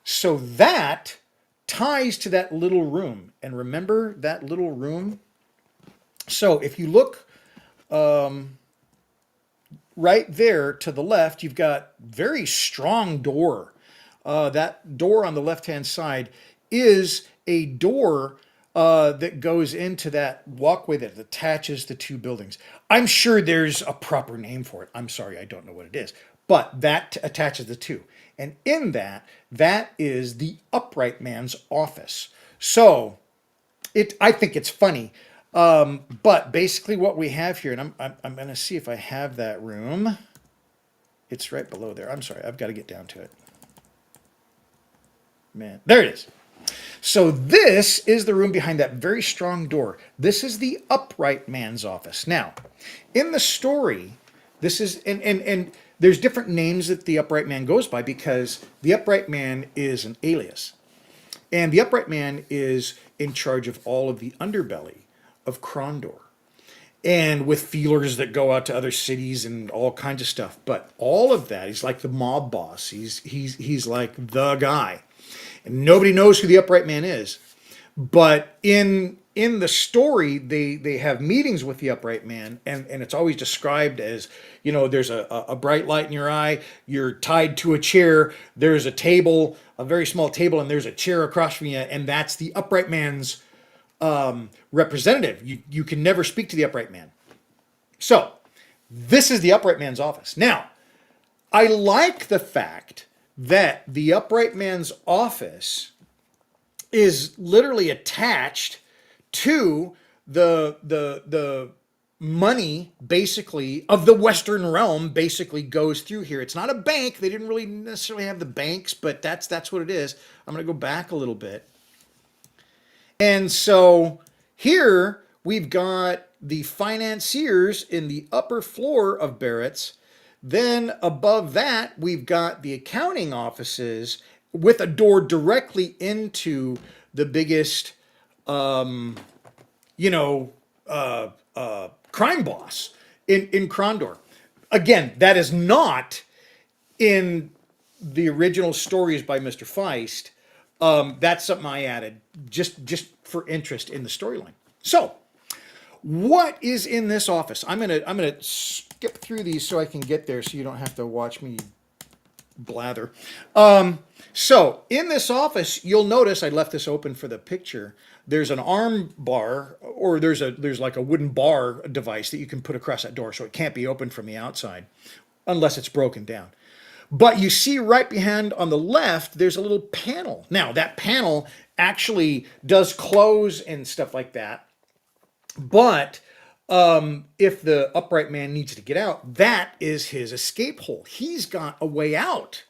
so that ties to that little room. And remember that little room? So if you look right there to the left, you've got very strong door. That door on the left-hand side is a door that goes into that walkway that attaches the two buildings. I'm sure there's a proper name for it. I'm sorry, I don't know what it is. But that attaches the two. And in that is the upright man's office. So I think it's funny. But basically what we have here, and I'm going to see if I have that room. It's right below there. I'm sorry, I've got to get down to it. Man, there it is. So this is the room behind that very strong door. This is the upright man's office. Now, in the story, this is, and there's different names that the Upright Man goes by because the Upright Man is an alias. And the Upright Man is in charge of all of the underbelly of Krondor. And with feelers that go out to other cities and all kinds of stuff. But all of that, he's like the mob boss. He's like the guy. And nobody knows who the Upright Man is. But in the story, they have meetings with the Upright Man, and it's always described as, there's a bright light in your eye, you're tied to a chair, there's a table, a very small table, and there's a chair across from you, and that's the Upright Man's representative. You can never speak to the Upright Man. So, this is the Upright Man's office. Now, I like the fact that the Upright Man's office is literally attached to the money, basically, of the Western realm basically goes through here. It's not a bank. They didn't really necessarily have the banks, but that's what it is. I'm going to go back a little bit. And so here we've got the financiers in the upper floor of Barrett's. Then above that, we've got the accounting offices with a door directly into the biggest, crime boss in Krondor. Again, that is not in the original stories by Mr. Feist. That's something I added just for interest in the storyline. So, what is in this office? I'm gonna skip through these so I can get there, so you don't have to watch me blather. So in this office, you'll notice I left this open for the picture. There's an arm bar, or there's like a wooden bar device that you can put across that door, so it can't be opened from the outside unless it's broken down. But you see right behind on the left, there's a little panel. Now that panel actually does close and stuff like that. But if the Upright Man needs to get out, that is his escape hole. He's got a way out.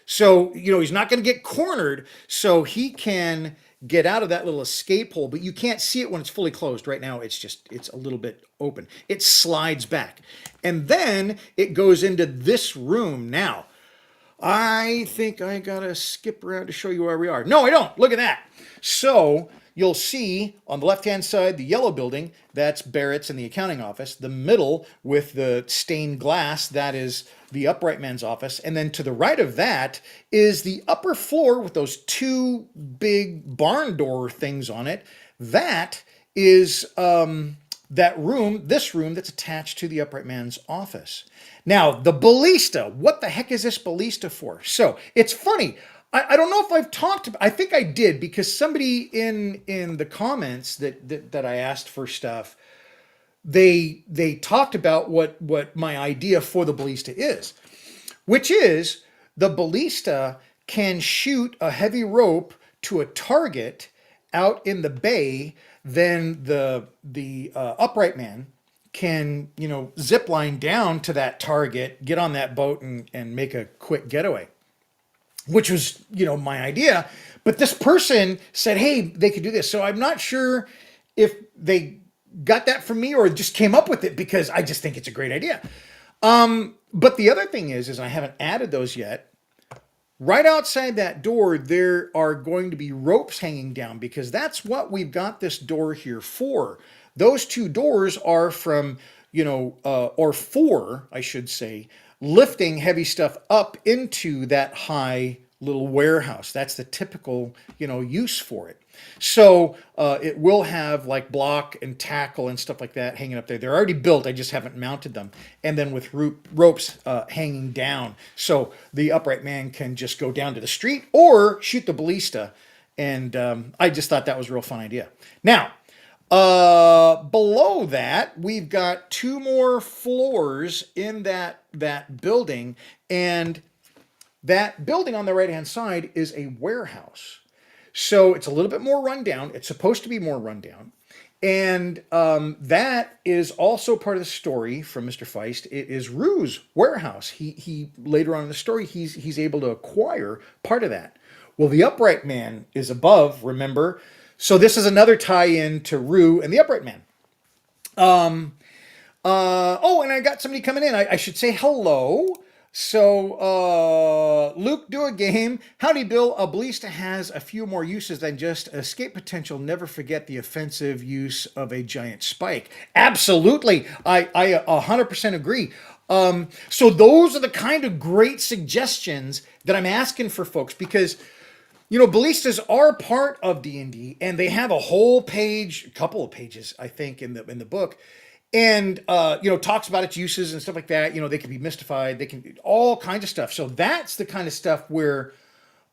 So, he's not going to get cornered, so he can get out of that little escape hole, but you can't see it when it's fully closed. Right now, it's a little bit open. It slides back. And then it goes into this room. Now, I think I got to skip around to show you where we are. No, I don't. Look at that. So, you'll see on the left-hand side, the yellow building, that's Barrett's and the accounting office. The middle with the stained glass, that is the Upright Man's office. And then to the right of that is the upper floor with those two big barn door things on it. That is this room that's attached to the Upright Man's office. Now, the ballista. What the heck is this ballista for? So, it's funny. I don't know if I've talked about, I think I did, because somebody in the comments that I asked for stuff, they talked about what my idea for the ballista is, which is the ballista can shoot a heavy rope to a target out in the bay. Then the Upright Man can, zip line down to that target, get on that boat and make a quick getaway. Which was, my idea. But this person said, hey, they could do this. So I'm not sure if they got that from me or just came up with it, because I just think it's a great idea. But the other thing is I haven't added those yet. Right outside that door, there are going to be ropes hanging down, because that's what we've got this door here for. Those two doors are from, or for, I should say, lifting heavy stuff up into that high little warehouse. That's the typical, use for it. So it will have like block and tackle and stuff like that hanging up there. They're already built. I just haven't mounted them. And then with ropes hanging down. So the Upright Man can just go down to the street or shoot the ballista. And I just thought that was a real fun idea. Now, below that, we've got two more floors in that building, and that building on the right-hand side is a warehouse. So it's a little bit more rundown. It's supposed to be more rundown. And that is also part of the story from Mr. Feist. It is Rue's warehouse. He later on in the story, he's able to acquire part of that. Well, the Upright Man is above, remember? So this is another tie-in to Rue and the Upright Man. And I got somebody coming in. I should say hello. So, Luke, do a game. Howdy, Bill. A ballista has a few more uses than just escape potential. Never forget the offensive use of a giant spike. Absolutely. I 100% agree. So those are the kind of great suggestions that I'm asking for folks because ballistas are part of D&D, and they have a whole page, a couple of pages, I think, in the book, and talks about its uses and stuff like that. They can be mystified, they can all kinds of stuff. So that's the kind of stuff where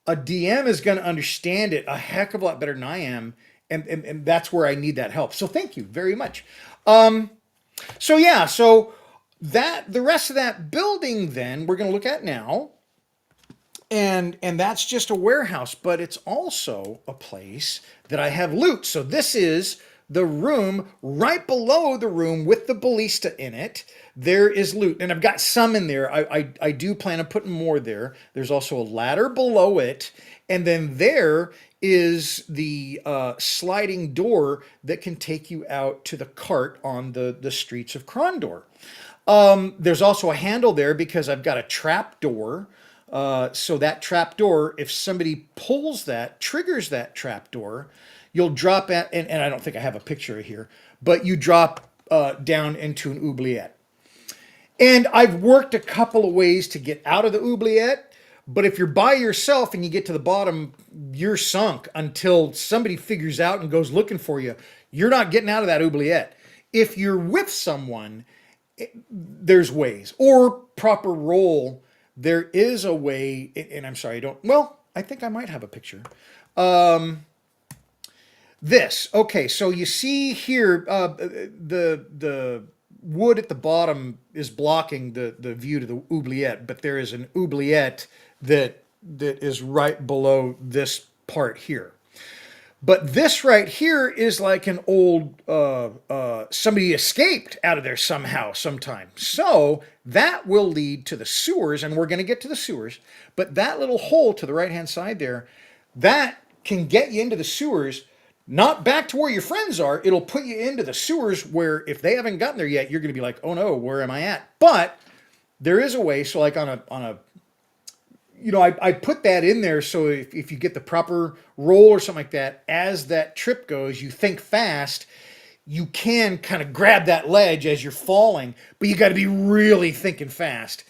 a DM is going to understand it a heck of a lot better than I am, and that's where I need that help. So thank you very much. So yeah, so that the rest of that building then we're going to look at now. And that's just a warehouse, but it's also a place that I have loot. So this is the room right below the room with the ballista in it. There is loot, and I've got some in there. I do plan on putting more there. There's also a ladder below it, and then there is the sliding door that can take you out to the cart on the streets of Krondor. There's also a handle there because I've got a trap door. So that trap door, if somebody pulls that, triggers that trap door, you'll drop at, and I don't think I have a picture here, but you drop down into an oubliette. And I've worked a couple of ways to get out of the oubliette, but if you're by yourself and you get to the bottom, you're sunk until somebody figures out and goes looking for you. You're not getting out of that oubliette. If you're with someone, there's ways, or proper roll. There is a way, and I'm sorry, I think I might have a picture. Okay, so you see here, the wood at the bottom is blocking the view to the oubliette, but there is an oubliette that is right below this part here. But this right here is like an old, somebody escaped out of there somehow, sometime. So that will lead to the sewers, and we're going to get to the sewers. But that little hole to the right-hand side there, that can get you into the sewers, not back to where your friends are. It'll put you into the sewers where if they haven't gotten there yet, you're going to be like, oh no, where am I at? But there is a way. So like on a I put that in there so if you get the proper roll or something like that, as that trip goes, you think fast, you can kind of grab that ledge as you're falling, but you got to be really thinking fast.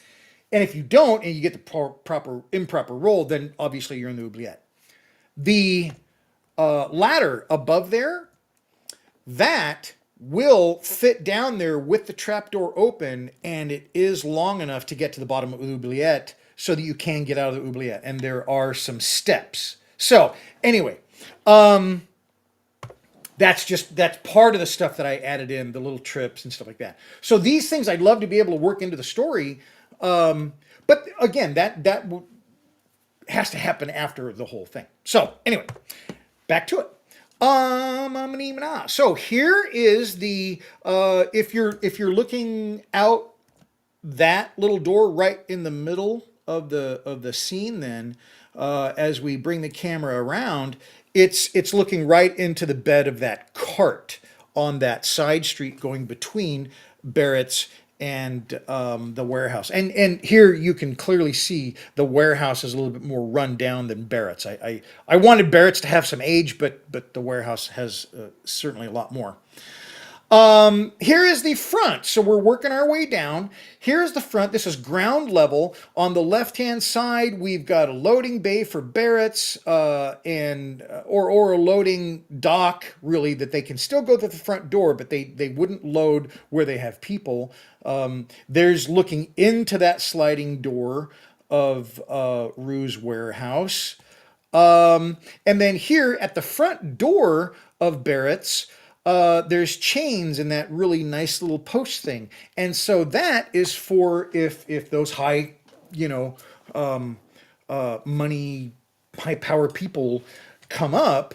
And if you don't, and you get the improper roll, then obviously you're in the oubliette. The ladder above there, that will fit down there with the trapdoor open, and it is long enough to get to the bottom of the oubliette so that you can get out of the oubliette. And there are some steps. So anyway, that's part of the stuff that I added in, the little trips and stuff like that. So these things I'd love to be able to work into the story. But again, that has to happen after the whole thing. So anyway, back to it. So here is the if you're looking out that little door right in the middle of the scene, then as we bring the camera around, it's looking right into the bed of that cart on that side street going between Barrett's and the warehouse. And here you can clearly see the warehouse is a little bit more run down than Barrett's. I wanted Barrett's to have some age, but the warehouse has certainly a lot more. Here is the front. So we're working our way down. Here's the front. This is ground level. On the left-hand side, we've got a loading bay for Barrett's, or a loading dock, really, that they can still go to the front door, but they wouldn't load where they have people. There's looking into that sliding door of Rue's warehouse. And then here at the front door of Barrett's, there's chains in that really nice little post thing. And so that is for if those high, money, high power people come up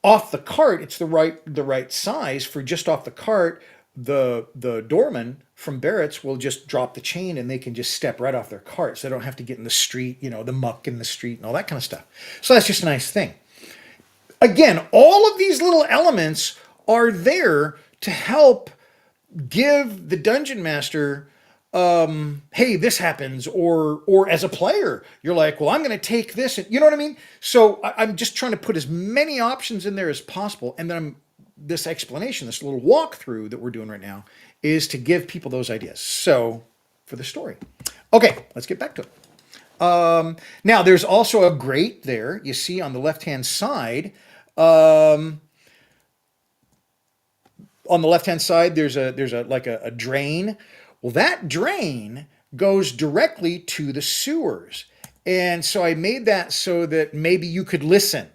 off the cart, it's the right size for just off the cart. The doorman from Barrett's will just drop the chain and they can just step right off their cart. So they don't have to get in the street, the muck in the street and all that kind of stuff. So that's just a nice thing. Again, all of these little elements are there to help give the dungeon master hey, this happens, or as a player, you're like, well, I'm going to take this, and you know what I mean. So I'm just trying to put as many options in there as possible, and then this explanation, this little walkthrough that we're doing right now, is to give people those ideas. So for the story, okay, let's get back to it. Now there's also a grate there. You see on the left hand side. On the left hand side there's a like a drain. Well, that drain goes directly to the sewers, and so I made that so that maybe you could listen,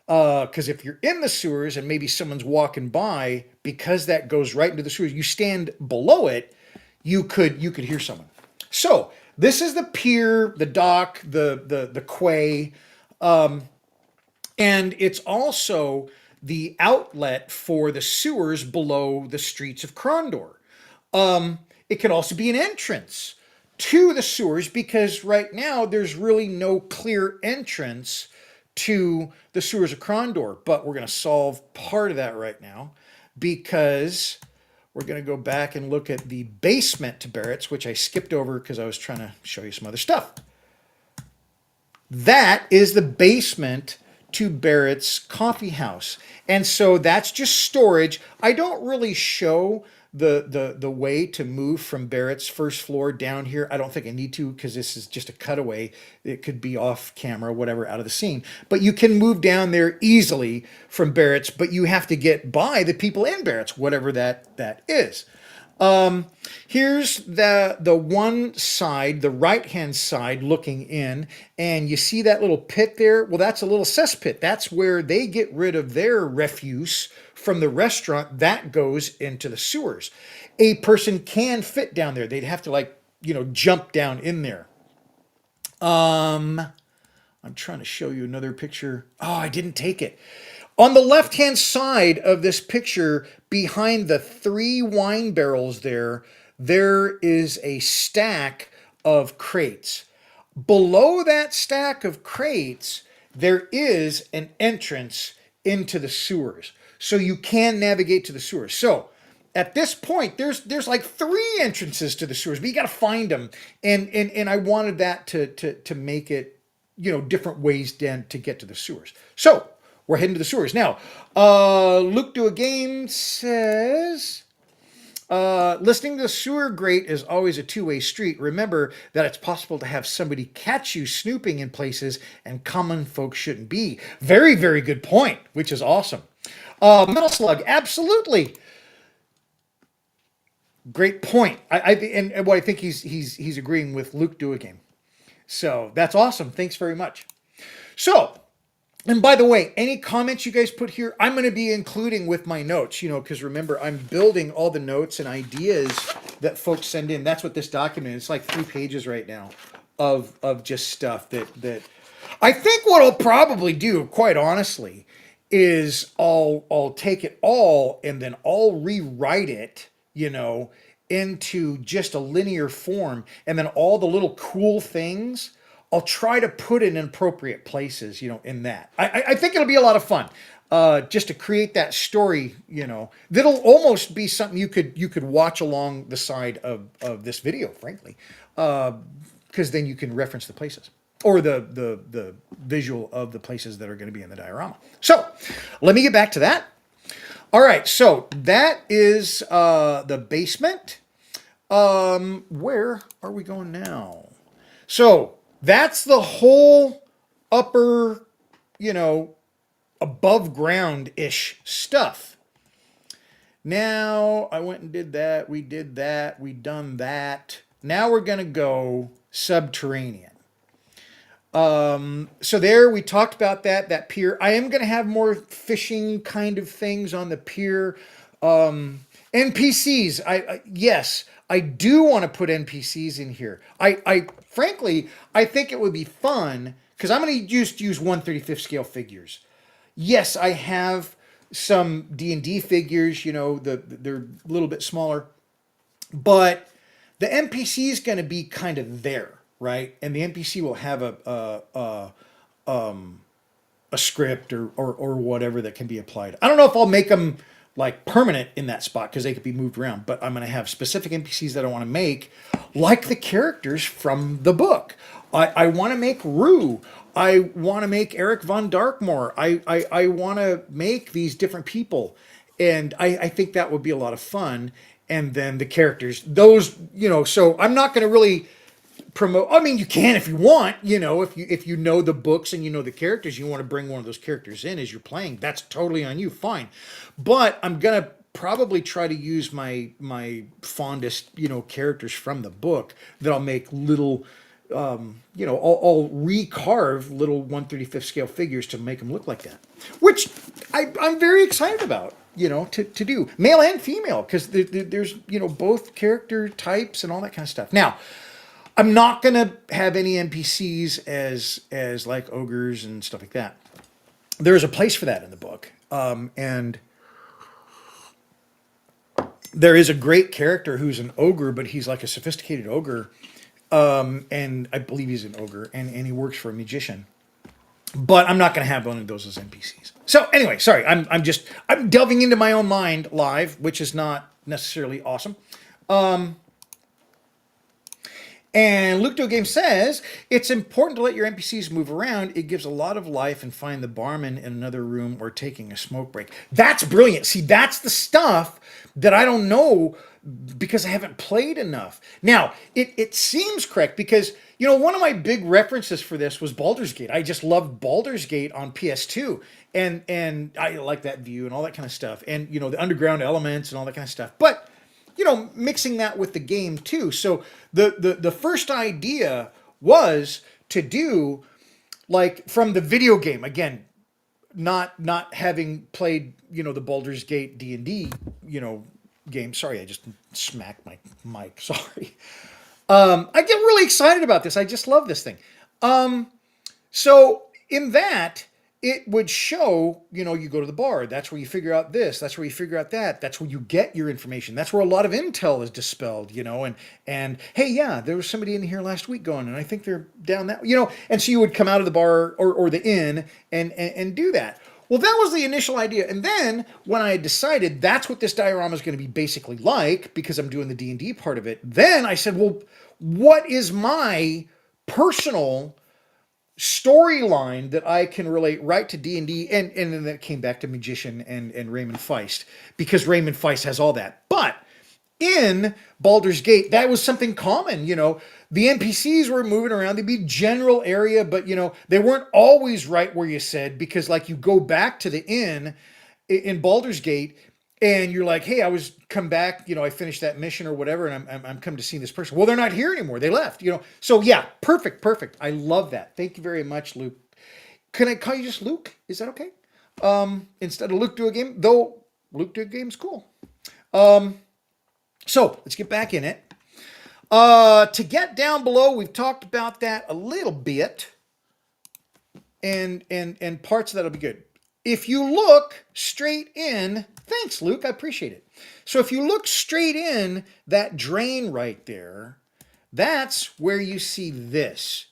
because if you're in the sewers and maybe someone's walking by, because that goes right into the sewers, you stand below it, you could hear someone. So this is the pier, the dock, the quay, and it's also the outlet for the sewers below the streets of Krondor. It can also be an entrance to the sewers, because right now there's really no clear entrance to the sewers of Krondor. But we're going to solve part of that right now, because we're going to go back and look at the basement to Barrett's, which I skipped over because I was trying to show you some other stuff. That is the basement to Barrett's coffee house. And so that's just storage. I don't really show the way to move from Barrett's first floor down here. I don't think I need to, because this is just a cutaway. It could be off camera, whatever, out of the scene. But you can move down there easily from Barrett's, but you have to get by the people in Barrett's, whatever that is. Here's the one side, the right hand side looking in, and you see that little pit there? Well, that's a little cesspit. That's where they get rid of their refuse from the restaurant that goes into the sewers. A person can fit down there. They'd have to, like, jump down in there. I'm trying to show you another picture. Oh, I didn't take it. On the left-hand side of this picture, behind the 3 wine barrels there is a stack of crates. Below that stack of crates, there is an entrance into the sewers. So you can navigate to the sewers. So at this point, there's like 3 entrances to the sewers, but you got to find them. And I wanted that to make it, different ways then to get to the sewers. So we're heading to the sewers. Now, Luke Do a Game says, listening to the sewer grate is always a two-way street. Remember that it's possible to have somebody catch you snooping in places and common folks shouldn't be. Very, very good point, which is awesome. Metal Slug, absolutely. Great point. And what I think he's agreeing with Luke Do a Game. So that's awesome. Thanks very much. So, and by the way, any comments you guys put here, I'm going to be including with my notes, because remember, I'm building all the notes and ideas that folks send in. That's what this document is. It's like 3 pages right now of just stuff that I think what I'll probably do, quite honestly, is I'll take it all and then I'll rewrite it, into just a linear form, and then all the little cool things I'll try to put in appropriate places, in that. I think it'll be a lot of fun, just to create that story, that'll almost be something you could watch along the side of this video, frankly, because then you can reference the places or the visual of the places that are going to be in the diorama. So let me get back to that. All right, so that is the basement. Where are we going now? So that's the whole upper, above ground-ish stuff. Now, I went and did that. We did that. We done that. Now we're going to go subterranean. So there, we talked about that pier. I am going to have more fishing kind of things on the pier. NPCs, yes, I do want to put NPCs in here. I frankly, I think it would be fun, because I'm going to just use 1/35 scale figures. Yes, I have some D&D figures, they're a little bit smaller, but the NPC is going to be kind of there, right? And the NPC will have a script or whatever that can be applied. I don't know if I'll make them like permanent in that spot because they could be moved around. But I'm going to have specific NPCs that I want to make, like the characters from the book. I want to make Rue. I want to make Eric von Darkmoor. I want to make these different people. And I think that would be a lot of fun. And then the characters, those, so I'm not going to really promote. I mean, you can if you want, if you know the books and you know the characters, you want to bring one of those characters in as you're playing. That's totally on you, fine. But I'm gonna probably try to use my fondest characters from the book that I'll make little. I'll recarve little 1/35 scale figures to make them look like that, which I'm very excited about. To do male and female because there's both character types and all that kind of stuff. Now, I'm not gonna have any NPCs as like ogres and stuff like that. There is a place for that in the book, and there is a great character who's an ogre, but he's like a sophisticated ogre, and I believe he's an ogre, and he works for a magician. But I'm not going to have one of those as NPCs. So anyway, sorry, I'm delving into my own mind live, which is not necessarily awesome. And Luke Do Game says, it's important to let your NPCs move around. It gives a lot of life and find the barman in another room or taking a smoke break. That's brilliant. See, that's the stuff that I don't know because I haven't played enough. Now, it seems correct because, one of my big references for this was Baldur's Gate. I just loved Baldur's Gate on PS2. And I like that view and all that kind of stuff. And, the underground elements and all that kind of stuff. But mixing that with the game too. So the first idea was to do like from the video game, again, not having played, the Baldur's Gate D&D, game. Sorry, I just smacked my mic. Sorry. I get really excited about this. I just love this thing. So in that, it would show, you go to the bar. That's where you figure out this. That's where you figure out that. That's where you get your information. That's where a lot of intel is dispelled, and hey, yeah, there was somebody in here last week going, and I think they're down that, and so you would come out of the bar or the inn and do that. Well, that was the initial idea. And then when I decided that's what this diorama is going to be basically like, because I'm doing the D&D part of it, then I said, well, what is my personal storyline that I can relate right to D&D, and then it came back to Magician and Raymond Feist, because Raymond Feist has all that. But in Baldur's Gate, that was something common, the NPCs were moving around. They'd be general area, but they weren't always right where you said, because like you go back to the inn in Baldur's Gate and you're like, hey, I was come back, I finished that mission or whatever, and I'm come to see this person. Well, they're not here anymore. They left, So yeah, perfect. I love that. Thank you very much, Luke. Can I call you just Luke? Is that okay? Instead of Luke Do a Game, though Luke Do a Game's cool. So let's get back in it. To get down below, we've talked about that a little bit, and parts of that'll be good. If you look straight in, thanks, Luke, I appreciate it. So if you look straight in that drain right there, that's where you see this.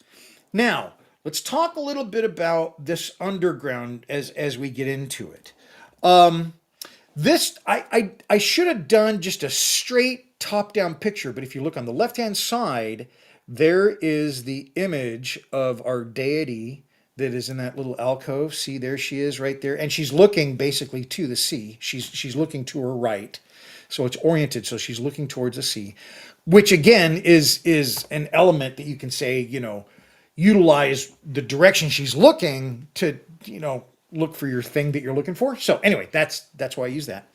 Now, let's talk a little bit about this underground as we get into it. This, I should have done just a straight top-down picture, but if you look on the left-hand side, there is the image of our deity that is in that little alcove. See, there she is right there. And she's looking basically to the sea. She's looking to her right. So it's oriented, so she's looking towards the sea, which again is an element that you can say, utilize the direction she's looking to, look for your thing that you're looking for. So anyway, that's why I use that.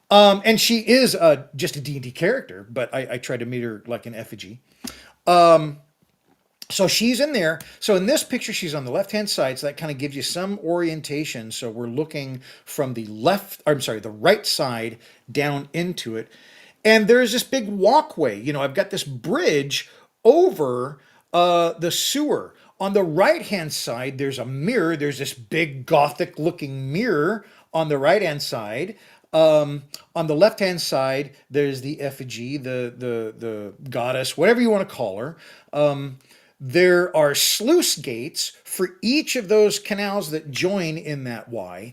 And she is just a D&D character, but I tried to meet her like an effigy. So she's in there. So in this picture, she's on the left-hand side. So that kind of gives you some orientation. So we're looking from the the right side down into it. And there's this big walkway. I've got this bridge over the sewer. On the right-hand side, there's a mirror. There's this big Gothic-looking mirror on the right-hand side. On the left-hand side, there's the effigy, the goddess, whatever you want to call her. There are sluice gates for each of those canals that join in that Y.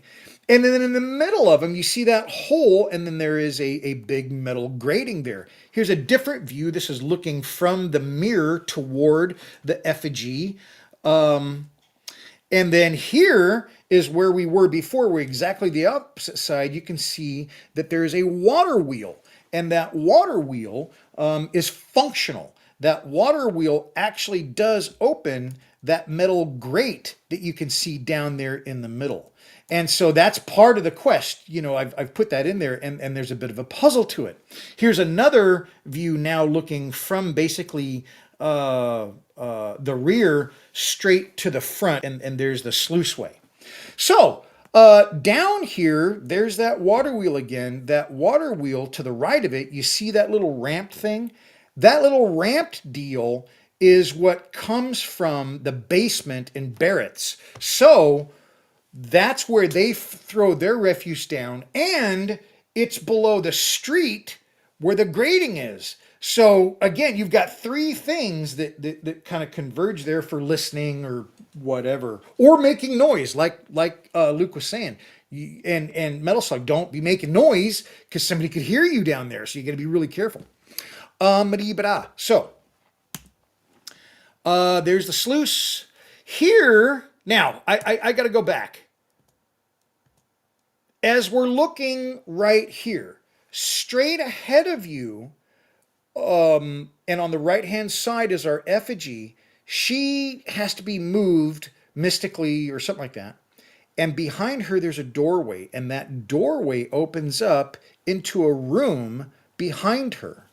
And then in the middle of them, you see that hole, and then there is a big metal grating there. Here's a different view. This is looking from the mirror toward the effigy. And then here is where we were before. We're exactly the opposite side. You can see that there is a water wheel, and that water wheel is functional. That water wheel actually does open that metal grate that you can see down there in the middle. And so that's part of the quest. You know, I've put that in there, and there's a bit of a puzzle to it. Here's another view now looking from basically the rear straight to the front, and there's the sluiceway. So down here, there's that water wheel again. That water wheel to the right of it, you see that little ramped thing? That little ramped deal is what comes from the basement in Barrett's. So that's where they throw their refuse down, and it's below the street where the grading is. So again, you've got three things that kind of converge there for listening or whatever, or making noise, like Luke was saying. And Metal Slug, don't be making noise because somebody could hear you down there. So you got to be really careful. So there's the sluice here. Now I got to go back. As we're looking right here, straight ahead of you, and on the right-hand side is our effigy. She has to be moved mystically or something like that. And behind her, there's a doorway, and that doorway opens up into a room behind her,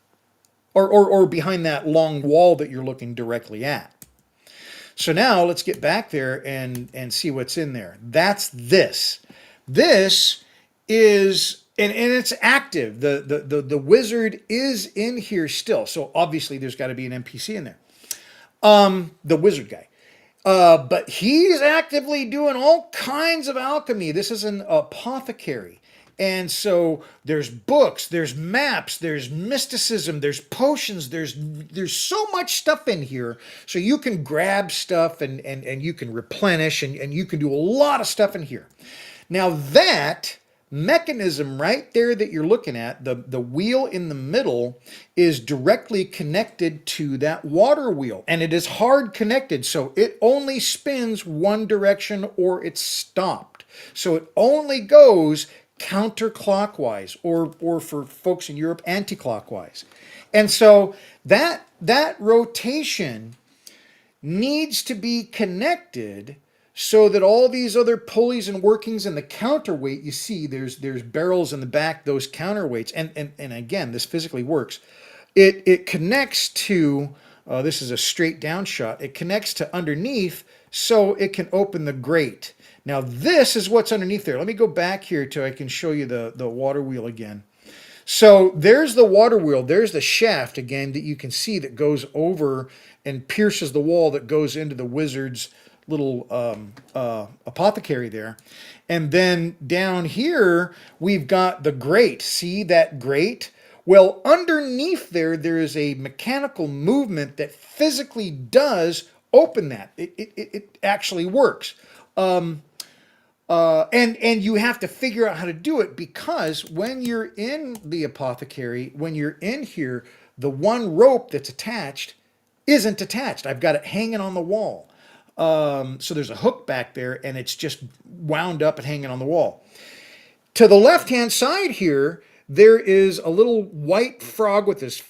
or behind that long wall that you're looking directly at. So now let's get back there and see what's in there. That's this. This is, and it's active. The wizard is in here still. So obviously there's got to be an NPC in there. The wizard guy. But he's actively doing all kinds of alchemy. This is an apothecary. And so there's books, there's maps, there's mysticism, there's potions, there's so much stuff in here. So you can grab stuff and you can replenish and you can do a lot of stuff in here. Now that mechanism right there that you're looking at, the wheel in the middle, is directly connected to that water wheel. And it is hard connected, so it only spins one direction or it's stopped. So it only goes counterclockwise, or for folks in Europe, anti-clockwise. And so that rotation needs to be connected so that all these other pulleys and workings and the counterweight, you see there's barrels in the back, those counterweights, and again, this physically works. It connects to, this is a straight down shot, it connects to underneath so it can open the grate. Now this is what's underneath there. Let me go back here so I can show you the water wheel again. So there's the water wheel. There's the shaft again that you can see that goes over and pierces the wall that goes into the wizard's little apothecary there. And then down here, we've got the grate. See that grate? Well, underneath there is a mechanical movement that physically does open that. It actually works. And you have to figure out how to do it, because when you're in the apothecary, when you're in here, the one rope that's attached isn't attached. I've got it hanging on the wall. So there's a hook back there and it's just wound up and hanging on the wall. To the left-hand side here, there is a little white frog with his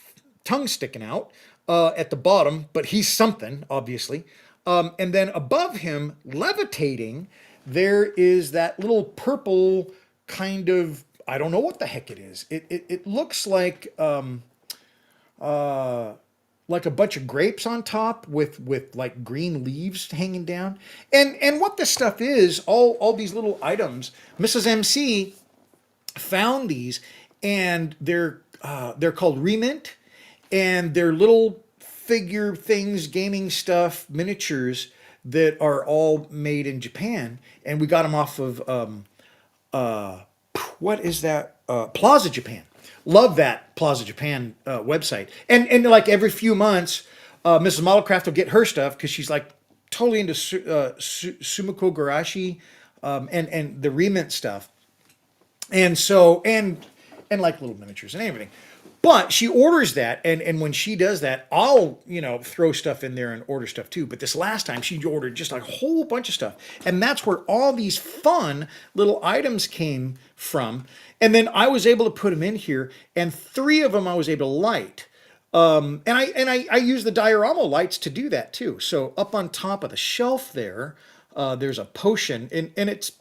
tongue sticking out at the bottom, but he's something, obviously. And then above him, levitating, there is that little purple kind of, I don't know what the heck it is. It looks like a bunch of grapes on top with like green leaves hanging down. And what this stuff is, all these little items, Mrs. MC found these, and they're called remint, and they're little figure things, gaming stuff, miniatures that are all made in Japan, and we got them off of what is that? Plaza Japan. Love that Plaza Japan website. And like every few months, Mrs. Modelcraft will get her stuff because she's like totally into Sumiko Garashi and the remint stuff. And so, and like little miniatures and everything. But she orders that, and when she does that, I'll, throw stuff in there and order stuff too. But this last time, she ordered just a whole bunch of stuff, and that's where all these fun little items came from. And then I was able to put them in here, and three of them I was able to light. And I use the diorama lights to do that too. So up on top of the shelf there, there's a potion, and it's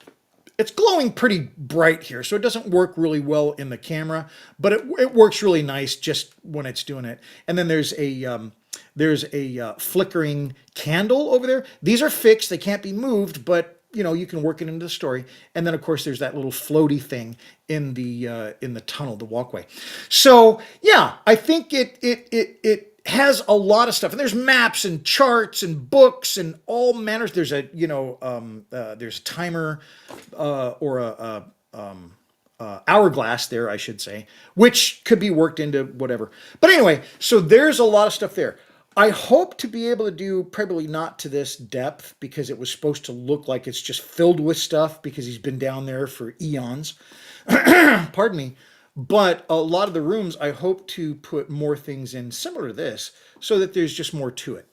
glowing pretty bright here, so it doesn't work really well in the camera, but it works really nice just when it's doing it. And then there's a flickering candle over there. These are fixed; they can't be moved, but you can work it into the story. And then of course there's that little floaty thing in the tunnel, the walkway. So yeah, I think it has a lot of stuff, and there's maps and charts and books and all manners. There's there's a timer or a hourglass there, I should say, which could be worked into whatever. But anyway, so there's a lot of stuff there. I hope to be able to do, probably not to this depth, because it was supposed to look like it's just filled with stuff because he's been down there for eons. Pardon me. But a lot of the rooms, I hope to put more things in similar to this so that there's just more to it.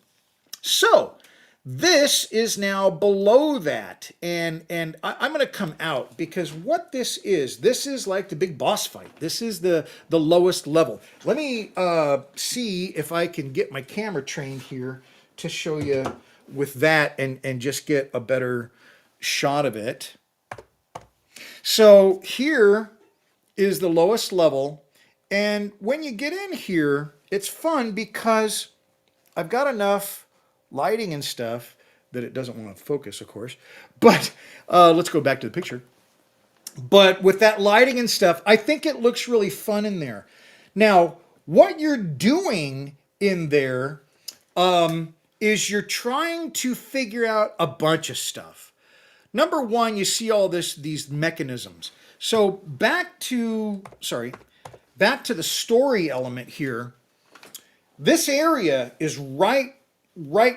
So this is now below that. And I'm going to come out, because what this is like the big boss fight. This is the lowest level. Let me see if I can get my camera trained here to show you with that and just get a better shot of it. So here is the lowest level, and when you get in here, it's fun because I've got enough lighting and stuff that it doesn't want to focus, of course, but let's go back to the picture. But with that lighting and stuff, I think it looks really fun in there. Now, what you're doing in there is you're trying to figure out a bunch of stuff. Number one, you see all these mechanisms. So back to the story element here. This area is right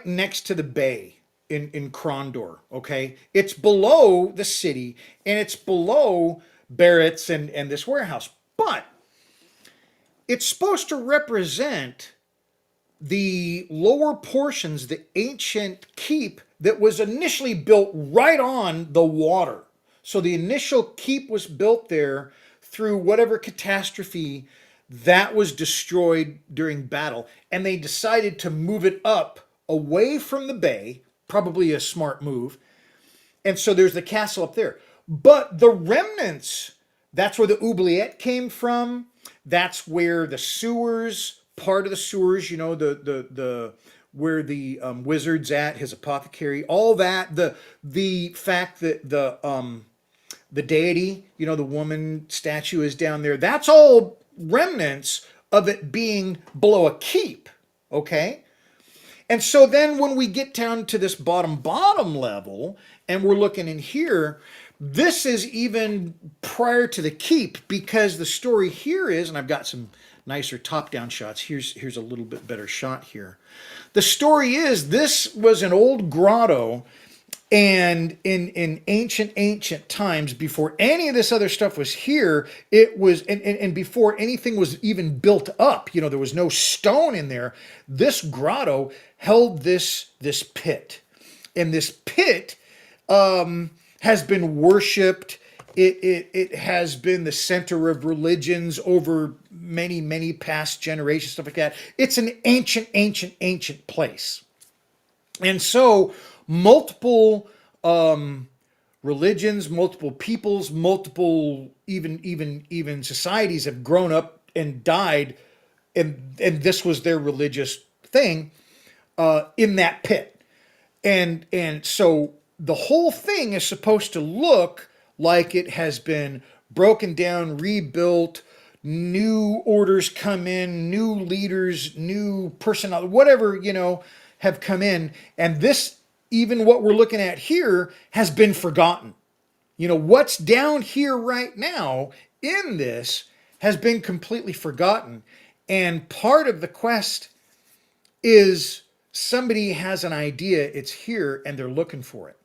next to the bay in Krondor, okay? It's below the city, and it's below Barrett's and this warehouse. But it's supposed to represent the lower portions, the ancient keep that was initially built right on the water. So the initial keep was built there through whatever catastrophe that was destroyed during battle. And they decided to move it up away from the bay, probably a smart move. And so there's the castle up there. But the remnants, that's where the oubliette came from. That's where the sewers, part of the sewers, the where the wizard's at, his apothecary, all that, the fact that the deity, the woman statue is down there. That's all remnants of it being below a keep, okay? And so then when we get down to this bottom level, and we're looking in here, this is even prior to the keep, because the story here is, and I've got some nicer top-down shots. Here's a little bit better shot here. The story is, this was an old grotto, and in ancient times, before any of this other stuff was here, it was, and before anything was even built up, there was no stone in there. This grotto held this pit, and this pit has been worshipped. It has been the center of religions over many past generations, stuff like that. It's an ancient place, and so multiple religions, multiple peoples, multiple even societies have grown up and died, and this was their religious thing in that pit, and so the whole thing is supposed to look like it has been broken down, rebuilt, new orders come in, new leaders, new personnel, whatever, have come in. And this, even what we're looking at here, has been forgotten. What's down here right now in this has been completely forgotten. And part of the quest is somebody has an idea, it's here, and they're looking for it.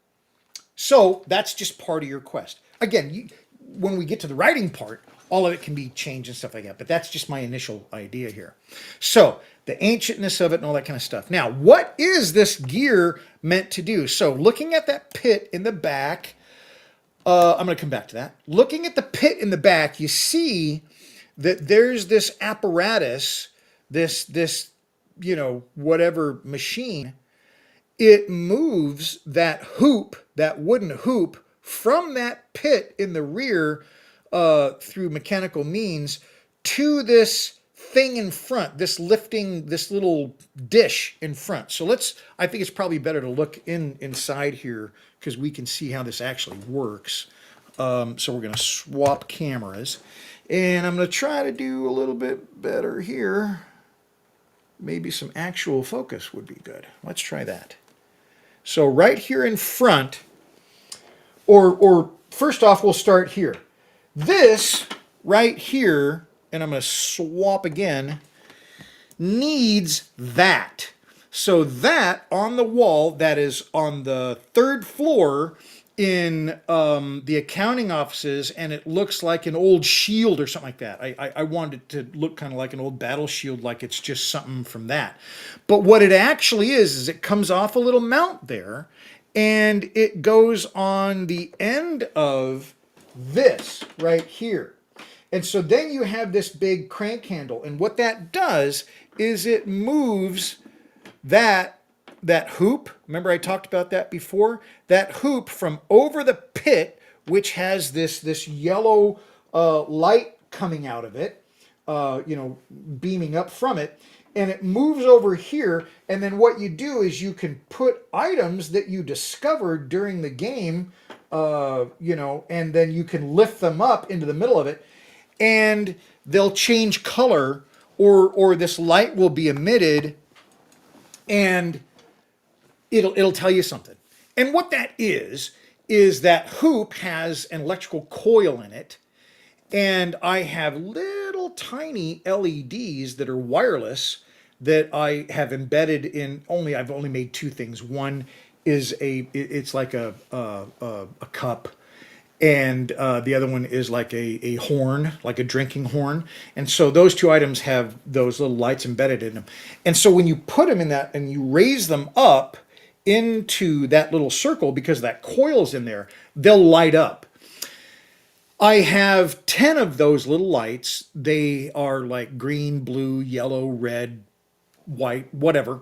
So that's just part of your quest. Again, when we get to the writing part, all of it can be changed and stuff like that. But that's just my initial idea here. So the ancientness of it and all that kind of stuff. Now, what is this gear meant to do? So looking at that pit in the back, I'm going to come back to that. Looking at the pit in the back, you see that there's this apparatus, this whatever machine. It moves that hoop, that wooden hoop, from that pit in the rear through mechanical means to this thing in front, this little dish in front. So I think it's probably better to look inside here because we can see how this actually works. So we're going to swap cameras. And I'm going to try to do a little bit better here. Maybe some actual focus would be good. Let's try that. So right here in front, or first off, we'll start here. This right here, and I'm going to swap again, needs that. So that on the wall, that is on the 3rd floor in the accounting offices, and it looks like an old shield or something like that. I wanted it to look kind of like an old battle shield, like it's just something from that. But what it actually is it comes off a little mount there, and it goes on the end of this right here. And so then you have this big crank handle, and what that does is it moves that hoop. Remember I talked about that before? That hoop from over the pit, which has this yellow light coming out of it, beaming up from it, and it moves over here. And then what you do is you can put items that you discovered during the game, and then you can lift them up into the middle of it, and they'll change color, or this light will be emitted, and it'll tell you something. And what that is that hoop has an electrical coil in it, and I have little tiny LEDs that are wireless that I have embedded in. I've only made 2 things. One is it's like a cup, and the other one is like a horn, like a drinking horn. And so those 2 items have those little lights embedded in them. And so when you put them in that and you raise them up into that little circle, because that coil's in there, they'll light up. I have 10 of those little lights. They are like green, blue, yellow, red, white, whatever.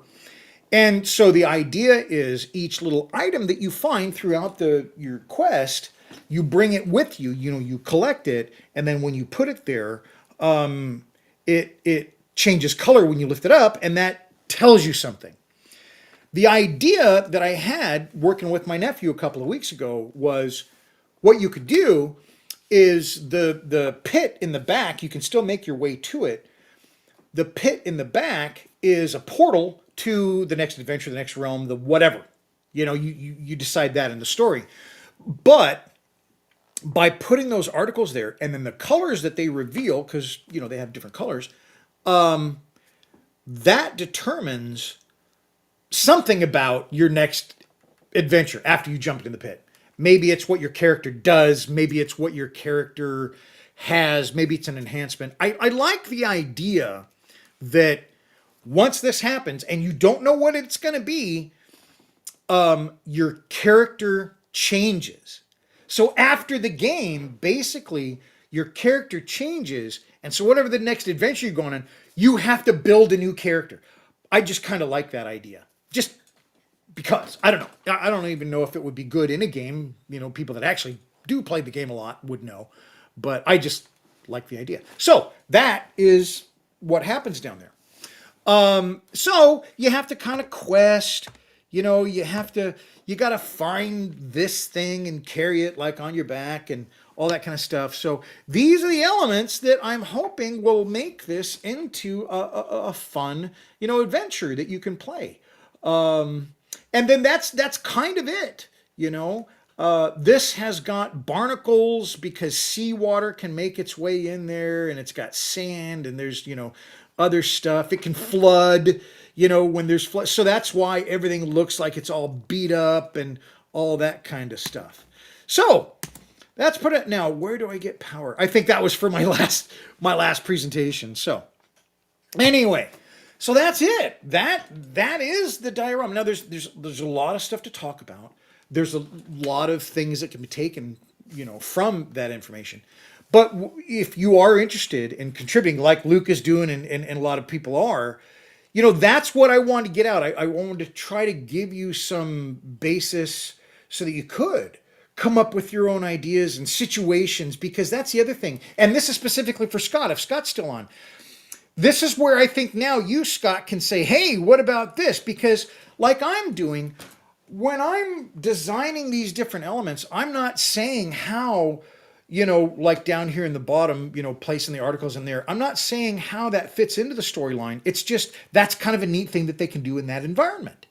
And so the idea is each little item that you find throughout your quest, you bring it with you, you collect it, and then when you put it there, it changes color when you lift it up, and that tells you something. The idea that I had working with my nephew a couple of weeks ago was what you could do is the pit in the back, you can still make your way to it. The pit in the back is a portal to the next adventure, the next realm, the whatever. You decide that in the story. But by putting those articles there, and then the colors that they reveal, because they have different colors, that determines something about your next adventure after you jump in the pit. Maybe it's what your character does. Maybe it's what your character has. Maybe it's an enhancement. I like the idea that once this happens and you don't know what it's going to be, your character changes. So after the game, basically, your character changes. And so whatever the next adventure you're going on, you have to build a new character. I just kind of like that idea. Just because. I don't know. I don't even know if it would be good in a game. People that actually do play the game a lot would know. But I just like the idea. So that is what happens down there. So you have to kind of quest. You got to find this thing and carry it like on your back and all that kind of stuff. So these are the elements that I'm hoping will make this into a fun, adventure that you can play. And then that's kind of it, This has got barnacles because seawater can make its way in there, and it's got sand, and there's, other stuff. It can flood, when there's flood. So that's why everything looks like it's all beat up and all that kind of stuff. So that's put it. Now, where do I get power? I think that was for my last presentation. So anyway, so that's it. That is the diorama. Now there's a lot of stuff to talk about. There's a lot of things that can be taken, from that information. But if you are interested in contributing, like Luke is doing, and a lot of people are, that's what I wanted to get out. I wanted to try to give you some basis so that you could come up with your own ideas and situations, because that's the other thing. And this is specifically for Scott, if Scott's still on. This is where I think now you, Scott, can say, hey, what about this? Because like I'm doing, when I'm designing these different elements, I'm not saying how, like down here in the bottom, placing the articles in there, I'm not saying how that fits into the storyline. It's just, that's kind of a neat thing that they can do in that environment.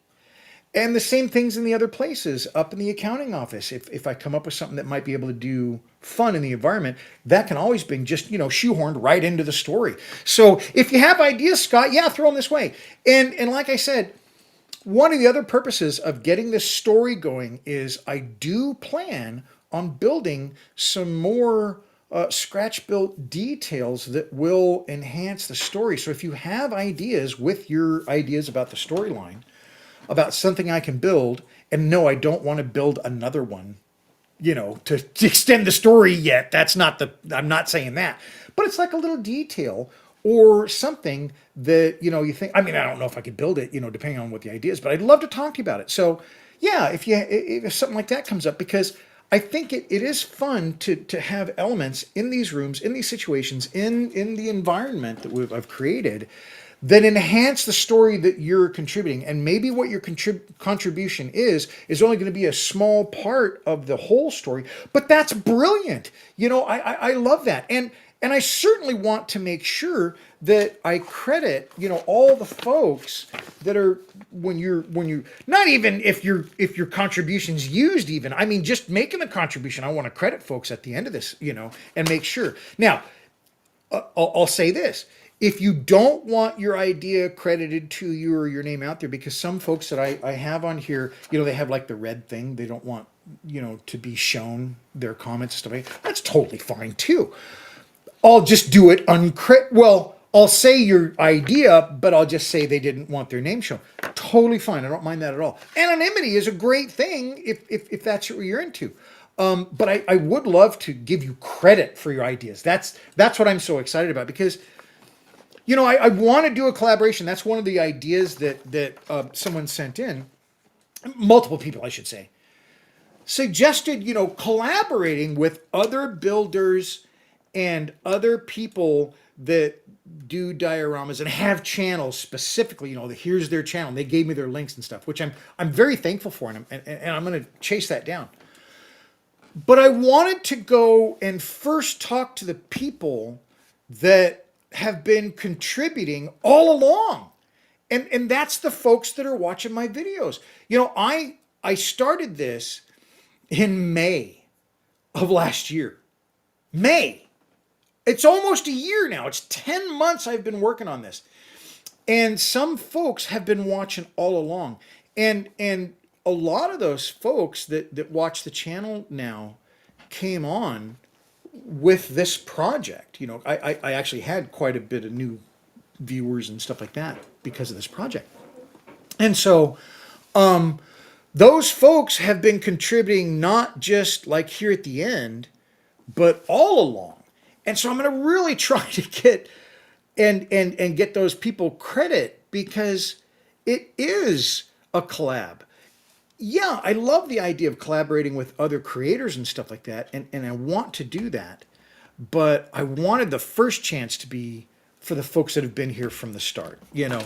And the same things in the other places up in the accounting office. If I come up with something that might be able to do fun in the environment, that can always be just, shoehorned right into the story. So if you have ideas, Scott, yeah, throw them this way. And like I said, one of the other purposes of getting this story going is I do plan on building some more scratch-built details that will enhance the story. So if you have ideas with your ideas about the storyline, about something I can build, and no, I don't want to build another one, to extend the story yet. I'm not saying that. But it's like a little detail or something that, you think, I don't know if I could build it, depending on what the idea is, but I'd love to talk to you about it. So yeah, if something like that comes up, because I think it is fun to have elements in these rooms, in these situations, in the environment that I've created, that enhance the story that you're contributing. And maybe what your contribution is only going to be a small part of the whole story, but that's brilliant. I love that. And I certainly want to make sure that I credit, all the folks that are, when you're not even if your contribution's used, even, just making the contribution, I want to credit folks at the end of this, and make sure. Now, I'll say this. If you don't want your idea credited to you or your name out there, because some folks that I have on here, they have like the red thing. They don't want, to be shown their comments and stuff like that. That's totally fine too. I'll just do it well, I'll say your idea, but I'll just say they didn't want their name shown. Totally fine. I don't mind that at all. Anonymity is a great thing if that's what you're into. But I would love to give you credit for your ideas. That's what I'm so excited about, because I want to do a collaboration. That's one of the ideas that someone sent in. Multiple people, I should say, suggested, collaborating with other builders and other people that do dioramas and have channels specifically. Here's their channel. They gave me their links and stuff, which I'm very thankful for, and I'm going to chase that down. But I wanted to go and first talk to the people that have been contributing all along. And that's the folks that are watching my videos. I started this in May of last year. May. It's almost a year now. It's 10 months I've been working on this. And some folks have been watching all along. And a lot of those folks that watch the channel now came on with this project. I actually had quite a bit of new viewers and stuff like that because of this project. And so those folks have been contributing, not just like here at the end, but all along. And so I'm going to really try to get and get those people credit, because it is a collab. Yeah, I love the idea of collaborating with other creators and stuff like that, and I want to do that, but I wanted the first chance to be for the folks that have been here from the start,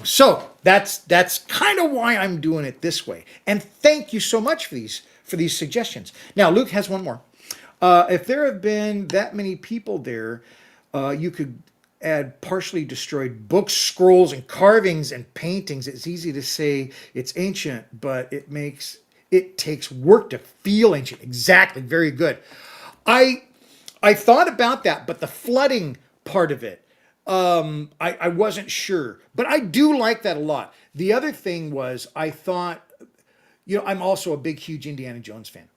So that's kind of why I'm doing it this way. And thank you so much for these suggestions. Now, Luke has one more. If there have been that many people there, you could add partially destroyed books, scrolls, and carvings and paintings. It's easy to say it's ancient, but it takes work to feel ancient. Exactly. Very good. I thought about that, but the flooding part of it, I wasn't sure, but I do like that a lot. The other thing was, I thought, I'm also a big, huge Indiana Jones fan.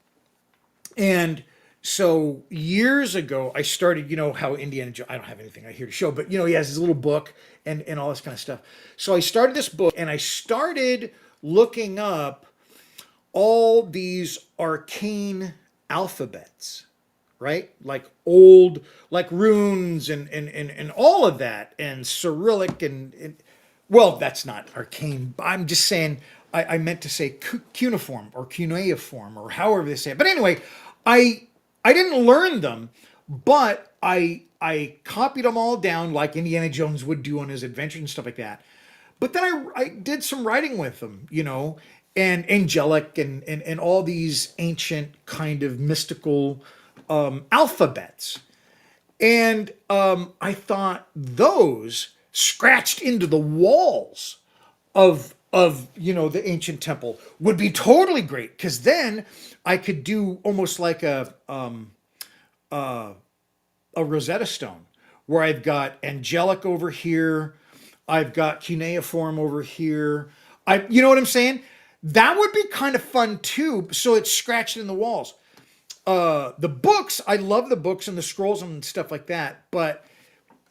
And So years ago, I started, you know, how Indiana Jones, I don't have anything here to show, but you know, he has his little book and all this kind of stuff. So I started this book and I started looking up all these arcane alphabets, right? Like old, like runes and all of that, and Cyrillic and well, that's not arcane. I'm just saying, I meant to say cuneiform or cuneiform or however they say it. But anyway, I I didn't learn them, but I copied them all down like Indiana Jones would do on his adventures and stuff like that. But then I did some writing with them, you know, and angelic and all these ancient kind of mystical alphabets. And I thought those scratched into the walls of you know the ancient temple would be totally great because then I could do almost like a Rosetta Stone where I've got angelic over here, I've got cuneiform over here. You know what I'm saying? That would be kind of fun too. So it's scratched in the walls. The books, I love the books and the scrolls and stuff like that, but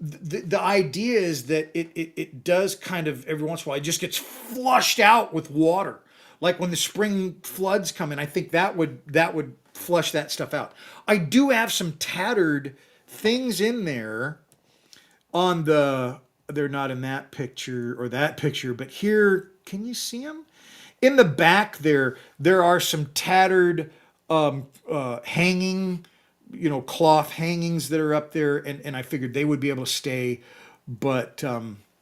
the idea is that it does kind of every once in a while it just gets flushed out with water, like when the spring floods come in. I think that would flush that stuff out. I do have some tattered things in there on the, they're not in that picture or that picture, but here, can you see them in the back? There are some tattered hanging, you know, cloth hangings that are up there, and I figured they would be able to stay. But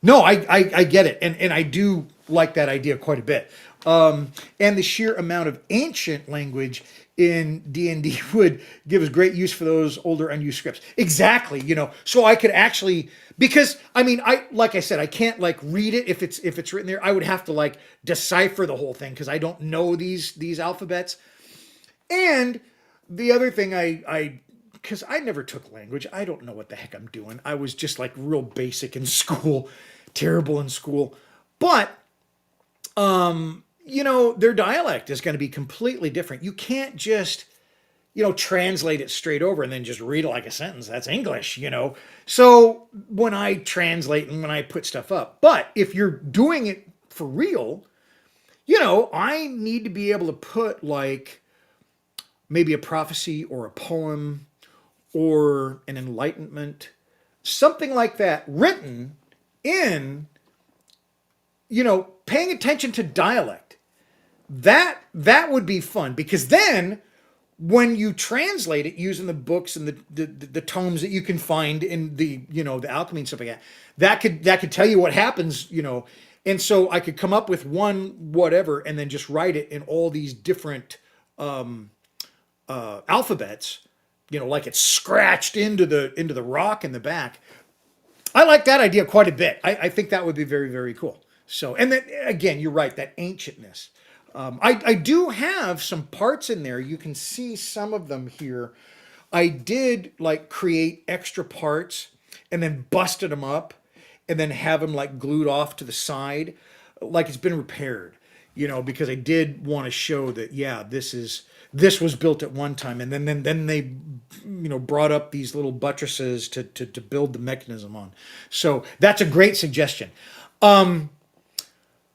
no, I get it, and I do like that idea quite a bit. And the sheer amount of ancient language in D&D would give us great use for those older unused scripts. Exactly, you know, so I could actually, because I mean, I, like I said, I can't like read it if it's written there. I would have to like decipher the whole thing because I don't know these alphabets. And the other thing because I never took language, I don't know what the heck I'm doing. I was just like real basic in school, terrible in school. But you know, their dialect is going to be completely different. You can't just, you know, translate it straight over and then just read it like a sentence. That's English, you know. So when I translate and when I put stuff up, but if you're doing it for real, you know, I need to be able to put like maybe a prophecy or a poem or an enlightenment, something like that written in, you know, paying attention to dialect. That would be fun because then when you translate it using the books and the tomes that you can find in the, you know, the alchemy and stuff like that, that could tell you what happens, you know. And so I could come up with one whatever and then just write it in all these different alphabets, you know, like it's scratched into the rock in the back. I like that idea quite a bit. I think that would be very, very cool. So, and then again, you're right, that ancientness. I do have some parts in there. You can see some of them here. I did like create extra parts and then busted them up and then have them like glued off to the side, like it's been repaired, you know, because I did want to show that, yeah, this was built at one time. And then they, you know, brought up these little buttresses to build the mechanism on. So that's a great suggestion.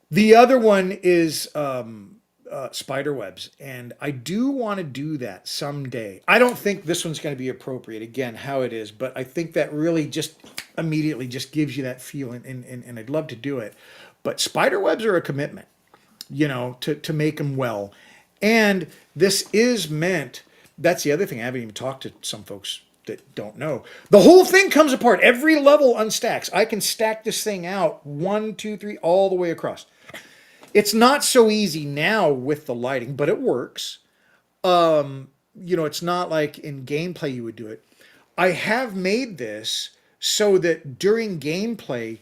The other one is spider webs, and I do want to do that someday. I don't think this one's going to be appropriate, again, how it is, but I think that really just immediately just gives you that feeling, and I'd love to do it. But spider webs are a commitment, you know, to make them well. And this is meant, that's the other thing, I haven't even talked to some folks that don't know. The whole thing comes apart. Every level unstacks. I can stack this thing out 1, 2, 3, all the way across. It's not so easy now with the lighting, but it works. You know, it's not like in gameplay you would do it. I have made this so that during gameplay,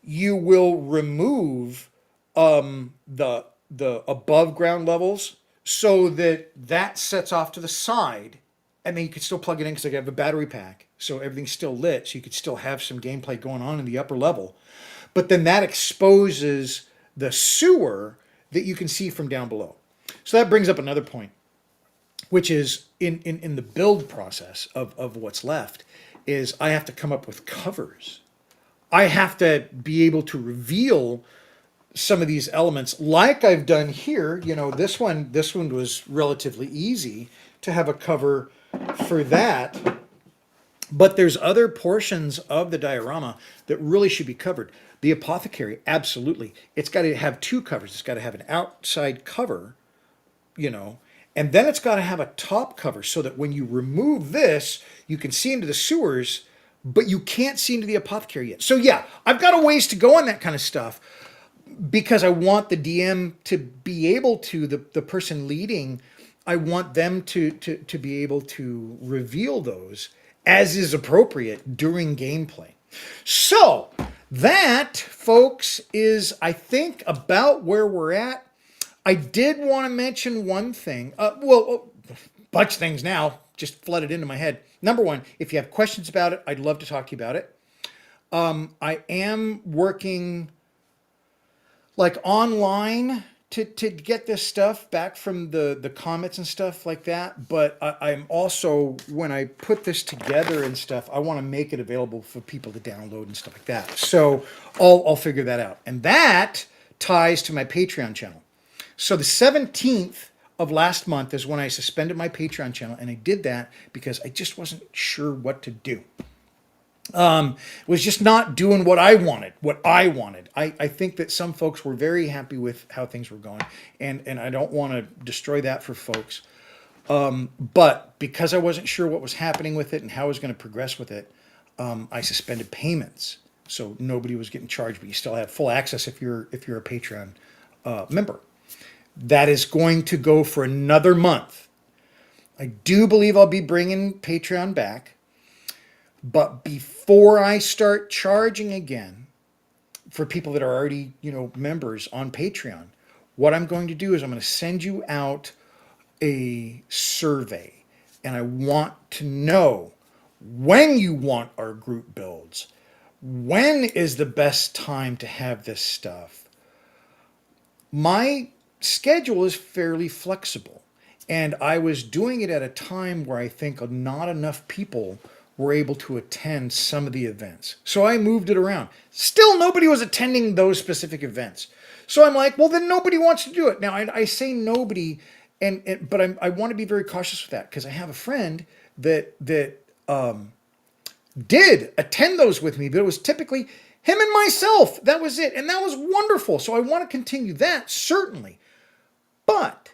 you will remove the above ground levels so that sets off to the side, and then you can still plug it in because I have a battery pack, so everything's still lit, so you could still have some gameplay going on in the upper level. But then that exposes the sewer that you can see from down below. So that brings up another point. which is in the build process of what's left, is I have to come up with covers. I have to be able to reveal some of these elements like I've done here. You know, this one was relatively easy to have a cover for that. But there's other portions of the diorama that really should be covered. The apothecary, absolutely. It's got to have two covers. It's got to have an outside cover, you know, and then it's got to have a top cover so that when you remove this, you can see into the sewers, but you can't see into the apothecary yet. So yeah, I've got a ways to go on that kind of stuff because I want the DM to be able to, the person leading, I want them to be able to reveal those as is appropriate during gameplay. So that, folks, is, I think, about where we're at. I did want to mention one thing. A bunch of things now just flooded into my head. Number one, if you have questions about it, I'd love to talk to you about it. I am working like online to get this stuff back from the comments and stuff like that. But I'm also, when I put this together and stuff, I want to make it available for people to download and stuff like that. So I'll figure that out. And that ties to my Patreon channel. So the 17th of last month is when I suspended my Patreon channel, and I did that because I just wasn't sure what to do. Was just not doing what I wanted. I think that some folks were very happy with how things were going, and I don't want to destroy that for folks. But because I wasn't sure what was happening with it and how I was going to progress with it, I suspended payments. So nobody was getting charged, but you still have full access if you're a Patreon member. That is going to go for another month. I do believe I'll be bringing Patreon back. But before I start charging again for people that are already, members on Patreon, what I'm going to do is I'm going to send you out a survey. And I want to know when you want our group builds. When is the best time to have this stuff? My schedule is fairly flexible. And I was doing it at a time where I think not enough people were able to attend some of the events. So I moved it around. Still, nobody was attending those specific events. So I'm like, well, then nobody wants to do it. Now, I say nobody, but I want to be very cautious with that because I have a friend that did attend those with me, but it was typically him and myself. That was it. And that was wonderful. So I want to continue that, certainly. But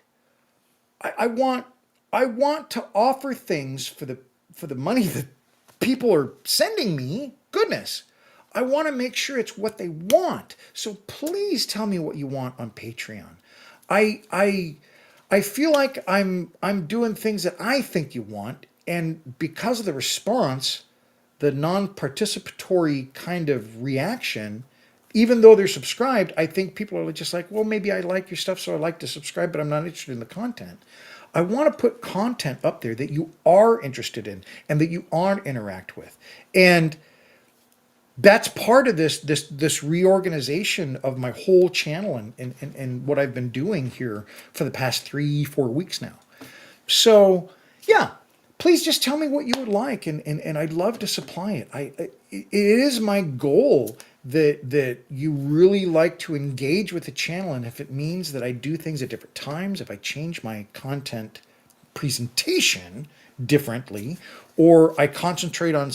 I want to offer things for the money that people are sending me. Goodness, I want to make sure it's what they want. So please tell me what you want on Patreon. I feel like I'm doing things that I think you want, and because of the response, the non-participatory kind of reaction, even though they're subscribed, I think people are just like, well, maybe I like your stuff, so I like to subscribe, but I'm not interested in the content. I want to put content up there that you are interested in and that you are interact with. And that's part of this reorganization of my whole channel and what I've been doing here for the past 3-4 weeks now. So yeah, please just tell me what you would like, and I'd love to supply it. It is my goal that you really like to engage with the channel, and if it means that I do things at different times, if I change my content presentation differently, or I concentrate on,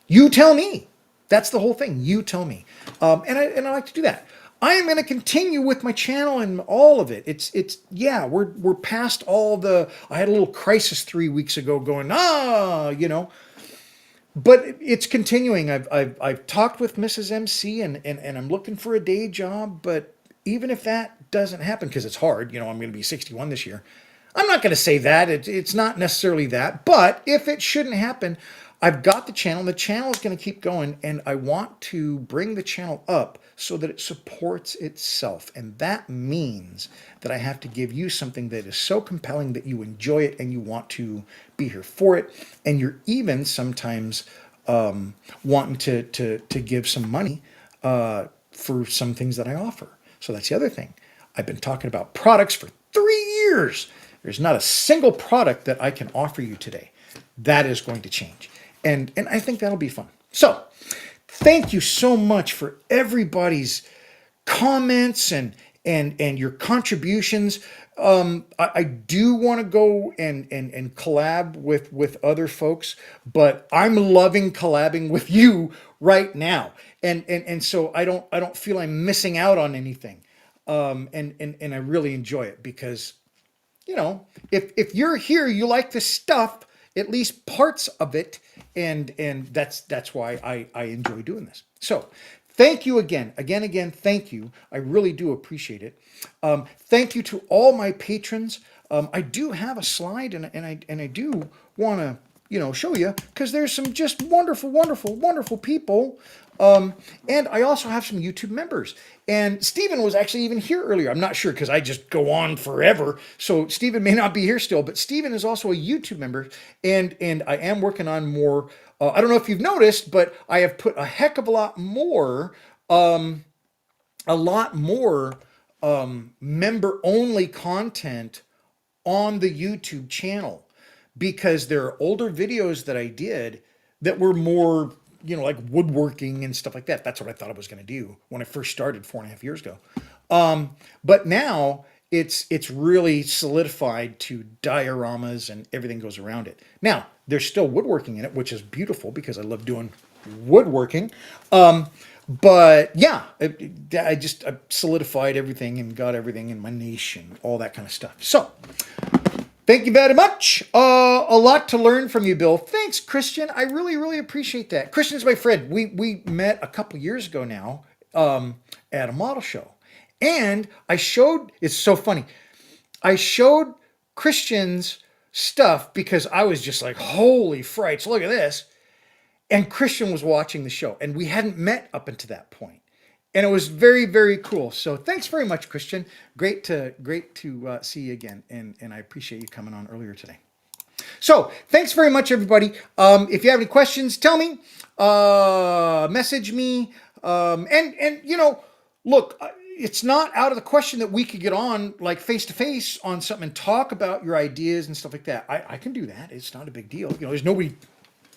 you tell me. That's the whole thing. You tell me, and I like to do that. I am going to continue with my channel and all of it. Yeah, we're past all the. I had a little crisis 3 weeks ago, going but it's continuing. I've talked with Mrs. MC and I'm looking for a day job. But even if that doesn't happen, because it's hard, I'm going to be 61 this year. I'm not going to say that. It's not necessarily that. But if it shouldn't happen, I've got the channel. The channel is going to keep going, and I want to bring the channel up so that it supports itself. And that means that I have to give you something that is so compelling that you enjoy it and you want to be here for it. And you're even sometimes wanting to give some money for some things that I offer. So that's the other thing. I've been talking about products for 3 years. there's not a single product that I can offer you today. That is going to change. And I think that'll be fun. So thank you so much for everybody's comments and your contributions. I do want to go and collab with other folks, but I'm loving collabing with you right now. And so I don't feel I'm missing out on anything. And I really enjoy it because, you know, if you're here, you like this stuff, at least parts of it, and that's why I enjoy doing this. So thank you again, thank you. I really do appreciate it. Thank you to all my patrons. I do have a slide, and I do want to, you know, show you, because there's some just wonderful people. And I also have some YouTube members. And Stephen was actually even here earlier. I'm not sure because I just go on forever. So Stephen may not be here still, but Stephen is also a YouTube member. And I am working on more. I don't know if you've noticed, but I have put a heck of a lot more, member only content on the YouTube channel, because there are older videos that I did that were more, you know, like woodworking and stuff like that. That's what I thought I was going to do when I first started 4.5 years ago. But now it's really solidified to dioramas and everything goes around it. Now there's still woodworking in it, which is beautiful because I love doing woodworking. But yeah, I solidified everything and got everything in my nation, all that kind of stuff. So thank you very much. A lot to learn from you, Bill. Thanks, Christian. I really appreciate that. Christian's my friend. We met a couple years ago now, at a model show. And it's so funny. I showed Christian's stuff because I was just like, holy frights, look at this. And Christian was watching the show, and we hadn't met up until that point. And it was very cool. So thanks very much, Christian. Great to see you again. And I appreciate you coming on earlier today. So thanks very much, everybody. If you have any questions, tell me, message me. And you know, look, it's not out of the question that we could get on like face to face on something and talk about your ideas and stuff like that. I can do that. It's not a big deal. You know, there's nobody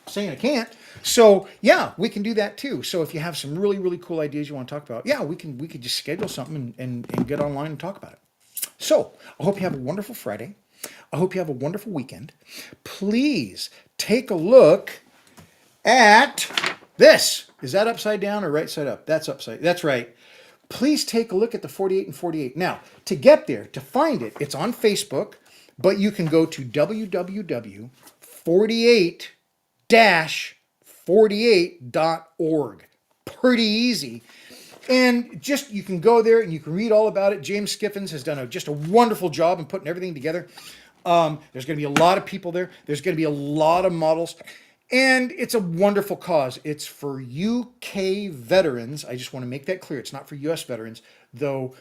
saying I can't. So yeah, we can do that too. So if you have some really cool ideas you want to talk about, yeah, we could just schedule something and get online and talk about it. So I hope you have a wonderful Friday. I hope you have a wonderful weekend. Please take a look at this. Is that upside down or right side up? That's upside. That's right. Please take a look at the 48 and 48. Now, to get there, to find it, it's on Facebook, but you can go to www.48-48.org. Pretty easy. And just, you can go there and you can read all about it. James Skiffins has done just a wonderful job in putting everything together. There's going to be a lot of people there. There's going to be a lot of models. And it's a wonderful cause. It's for UK veterans. I just want to make that clear. It's not for US veterans, though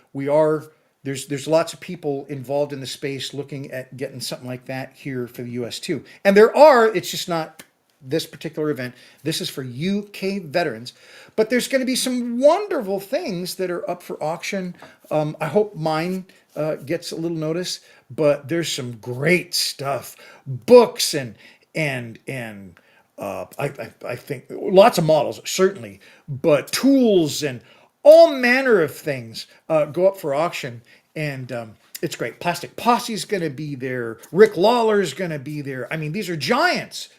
there's lots of people involved in the space looking at getting something like that here for the US too. And it's just not this particular event. This is for UK veterans. But there's going to be some wonderful things that are up for auction. I hope mine gets a little notice, but there's some great stuff. Books and I think lots of models, certainly, but tools and all manner of things go up for auction. And it's great. Plastic Posse's going to be there. Rick Lawler's going to be there. I mean, these are giants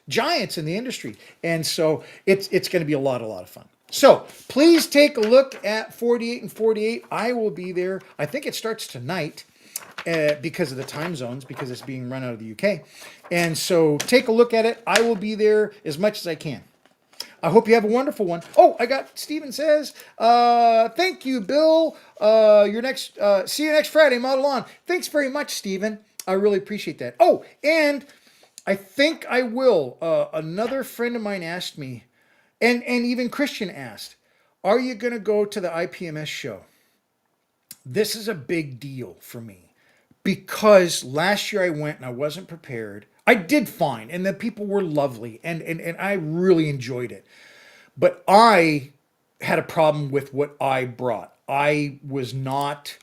in the industry. And so it's going to be a lot of fun. So please take a look at 48 and 48. I will be there. I think it starts tonight. Because of the time zones, because it's being run out of the UK. And so take a look at it. I will be there as much as I can. I hope you have a wonderful one. Oh, I got Stephen says, thank you, Bill. See you next Friday, Model On. Thanks very much, Stephen. I really appreciate that. Oh, and I think I will. Another friend of mine asked me, and even Christian asked, are you going to go to the IPMS show? This is a big deal for me. Because last year I went and I wasn't prepared. I did fine, and the people were lovely, and I really enjoyed it. But I had a problem with what I brought. I was not,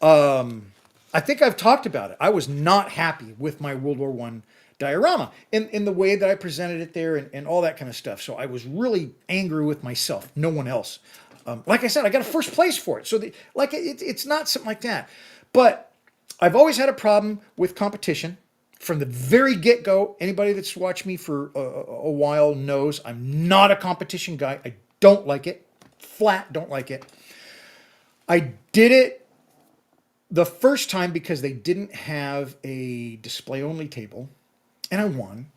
I I think I've talked about it. I was not happy with my World War One diorama in the way that I presented it there and all that kind of stuff. So I was really angry with myself, no one else. Like I said, I got a first place for it. So it's not something like that. But I've always had a problem with competition from the very get-go. Anybody that's watched me for a while knows I'm not a competition guy. I don't like it. Flat don't like it. I did it the first time because they didn't have a display-only table, and I won.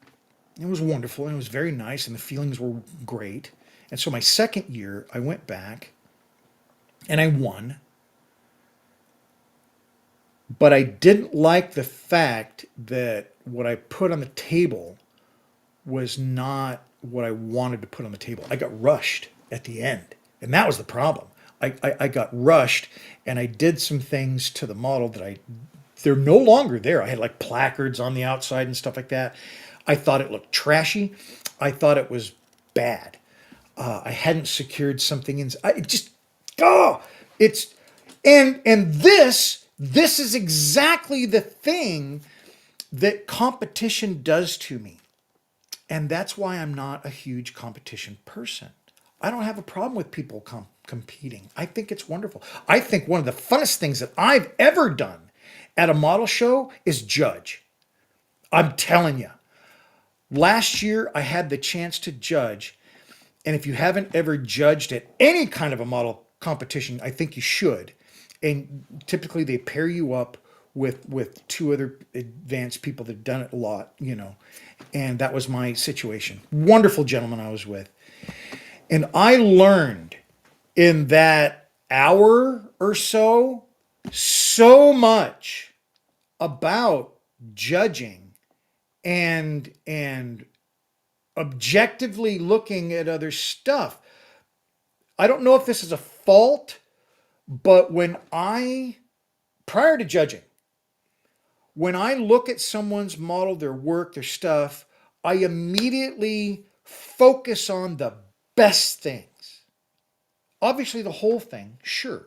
It was wonderful, and it was very nice, and the feelings were great. And so my second year, I went back, and I won. But I didn't like the fact that what I put on the table was not what I wanted to put on the table. I got rushed at the end, and that was the problem. I got rushed, and I did some things to the model that they're no longer there. I had like placards on the outside and stuff like that. I thought it looked trashy. I thought it was bad. I hadn't secured something in. It's and this is exactly the thing that competition does to me. And that's why I'm not a huge competition person. I don't have a problem with people competing. I think it's wonderful. I think one of the funnest things that I've ever done at a model show is judge. I'm telling you. Last year, I had the chance to judge. And if you haven't ever judged at any kind of a model competition, I think you should. And typically they pair you up with two other advanced people that have done it a lot, you know. And that was my situation. Wonderful gentleman I was with. And I learned in that hour or so much about judging and objectively looking at other stuff. I don't know if this is a fault, but prior to judging, when I look at someone's model, their work, their stuff, I immediately focus on the best things. Obviously, the whole thing, sure.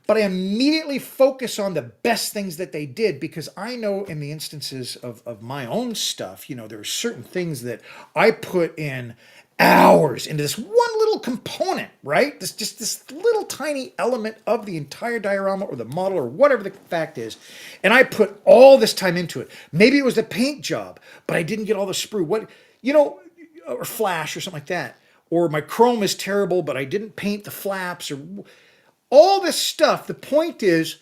But I immediately focus on the best things that they did because I know in the instances of my own stuff, you know, there are certain things that I put in hours into this one little component, right? This little tiny element of the entire diorama or the model or whatever the fact is. And I put all this time into it. Maybe it was the paint job, but I didn't get all the sprue. Or flash or something like that. Or my chrome is terrible, but I didn't paint the flaps or all this stuff. The point is,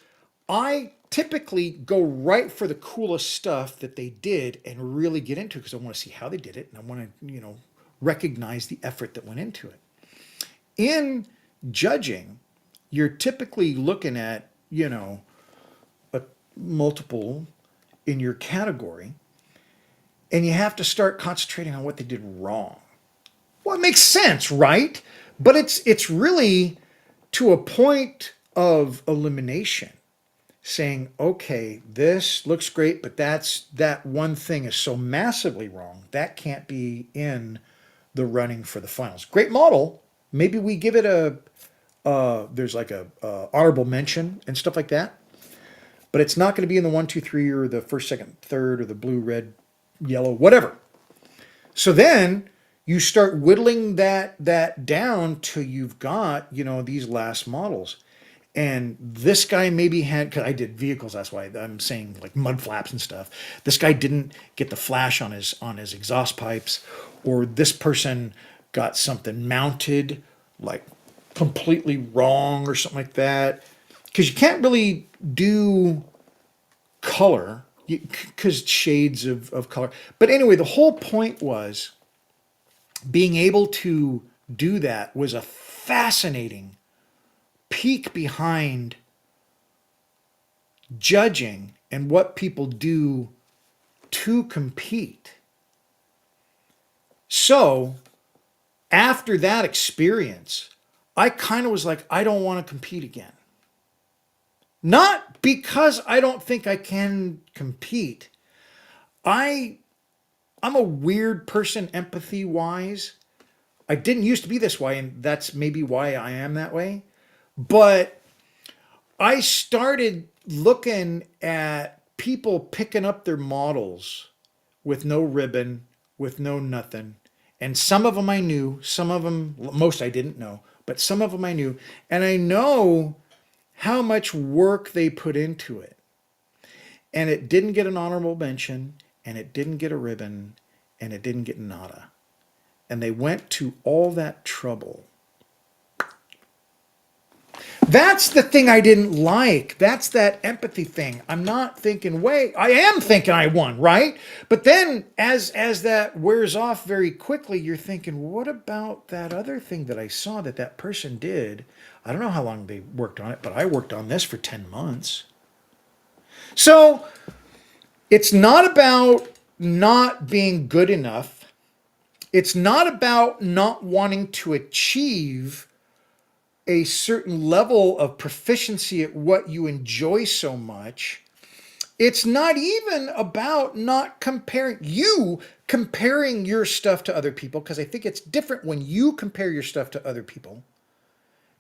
I typically go right for the coolest stuff that they did and really get into it because I want to see how they did it and I want to, recognize the effort that went into it. In judging, you're typically looking at, a multiple in your category, and you have to start concentrating on what they did wrong. Well, it makes sense, right? But it's really to a point of elimination, saying, okay, this looks great, but that one thing is so massively wrong, that can't be in the running for the finals. Great model. Maybe we give it there's like a honorable mention and stuff like that, but it's not going to be in the 1, 2, 3 or the first, second, third or the blue, red, yellow, whatever. So then you start whittling that down till you've got, these last models. And this guy maybe had, because I did vehicles, that's why I'm saying like mud flaps and stuff. This guy didn't get the flash on his exhaust pipes, or this person got something mounted like completely wrong or something like that. Because you can't really do color, because shades of color. But anyway, the whole point was being able to do that was a fascinating peek behind judging and what people do to compete. So after that experience, I kind of was like, I don't want to compete again. Not because I don't think I can compete. I'm a weird person empathy wise. I didn't used to be this way, and that's maybe why I am that way. But I started looking at people picking up their models with no ribbon, with no nothing. And some of them I knew, some of them, most I didn't know, but some of them I knew. And I know how much work they put into it. And it didn't get an honorable mention, and it didn't get a ribbon, and it didn't get nada. And they went to all that trouble. That's the thing I didn't like. That's that empathy thing. I'm not thinking, wait, I am thinking I won, right? But then as that wears off very quickly, you're thinking, what about that other thing that I saw that person did? I don't know how long they worked on it, but I worked on this for 10 months. So it's not about not being good enough. It's not about not wanting to achieve a certain level of proficiency at what you enjoy so much. It's not even about not comparing your stuff to other people, because I think it's different when you compare your stuff to other people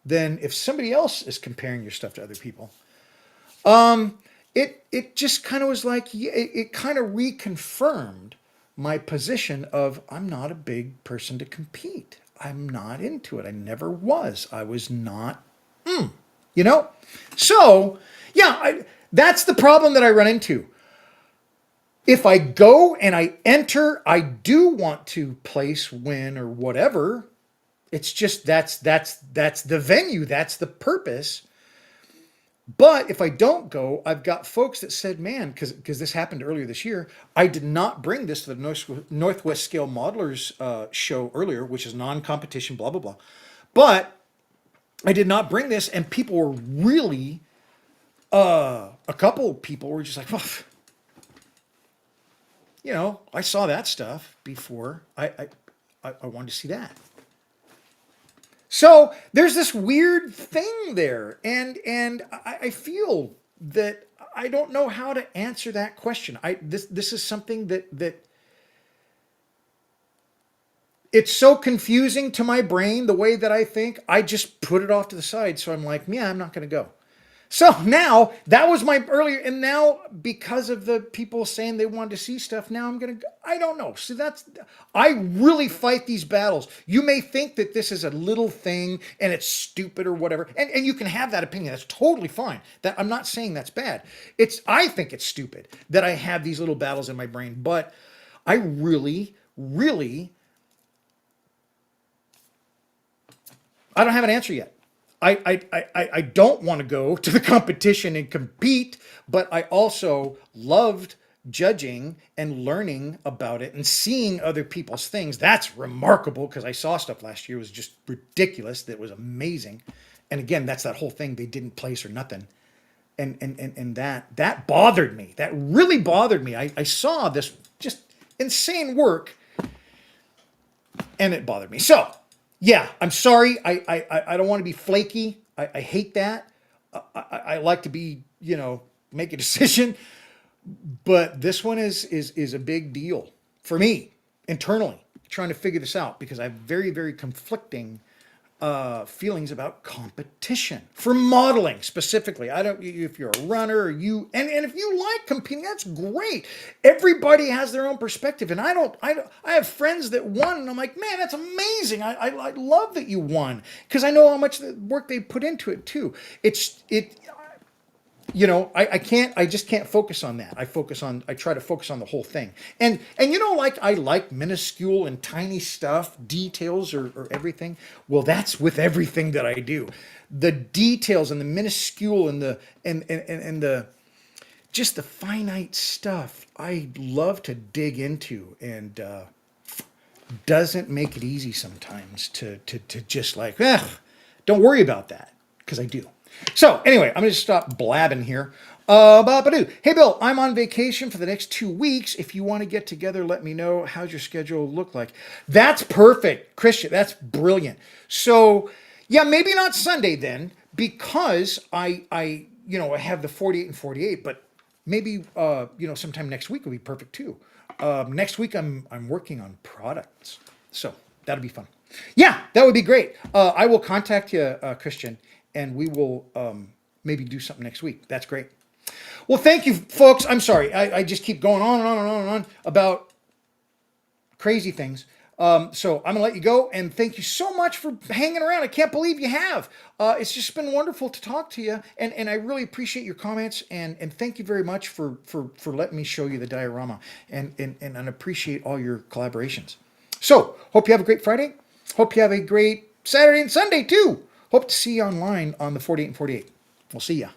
than if somebody else is comparing your stuff to other people. It just kind of was like, it kind of reconfirmed my position of I'm not a big person to compete. I'm not into it. I never was. I was not, you know? So, yeah, that's the problem that I run into. If I go and I enter, I do want to place, win, or whatever. It's just that's the venue, that's the purpose. But if I don't go, I've got folks that said, man, because this happened earlier this year, I did not bring this to the Northwest Scale Modelers show earlier, which is non-competition, blah, blah, blah. But I did not bring this, and people were really, a couple people were just like, well, I saw that stuff before. I wanted to see that. So there's this weird thing there, and I feel that I don't know how to answer that question. This is something that it's so confusing to my brain the way that I think. I just put it off to the side. So I'm like, yeah, I'm not going to go. So now that was my earlier, and now because of the people saying they wanted to see stuff, now I'm going to, I don't know. So I really fight these battles. You may think that this is a little thing and it's stupid or whatever. And you can have that opinion. That's totally fine. That I'm not saying that's bad. I think it's stupid that I have these little battles in my brain, but I really, really, I don't have an answer yet. I don't want to go to the competition and compete, but I also loved judging and learning about it and seeing other people's things. That's remarkable, because I saw stuff last year. It was just ridiculous. That was amazing. And again, that's that whole thing. They didn't place or nothing. And that bothered me. That really bothered me. I saw this just insane work, and it bothered me. So yeah, I'm sorry. I don't want to be flaky. I hate that. I like to be, make a decision. But this one is a big deal for me internally, trying to figure this out, because I have very, very conflicting feelings about competition for modeling specifically. I don't, if you're a runner or and if you like competing, that's great. Everybody has their own perspective. And I have friends that won, and I'm like, man, that's amazing. I love that you won, because I know how much work they put into it too. I just can't focus on that. I try to focus on the whole thing. And like I like minuscule and tiny stuff, details or everything. Well, that's with everything that I do. The details and the minuscule and the just the finite stuff I love to dig into, and doesn't make it easy sometimes to just like, don't worry about that, because I do. So anyway, I'm going to stop blabbing here. Hey, Bill, I'm on vacation for the next 2 weeks. If you want to get together, let me know. How's your schedule look like? That's perfect, Christian. That's brilliant. So yeah, maybe not Sunday then, because I have the 48 and 48, but maybe, sometime next week would be perfect too. Next week I'm working on products. So that'll be fun. Yeah, that would be great. I will contact you, Christian, and we will maybe do something next week. That's great. Well, thank you, folks. I'm sorry. I just keep going on and on and on and on about crazy things. So I'm gonna let you go, and thank you so much for hanging around. I can't believe you have. It's just been wonderful to talk to you, and I really appreciate your comments, and thank you very much for letting me show you the diorama, and I appreciate all your collaborations. So hope you have a great Friday. Hope you have a great Saturday and Sunday too. Hope to see you online on the 48 and 48. We'll see ya.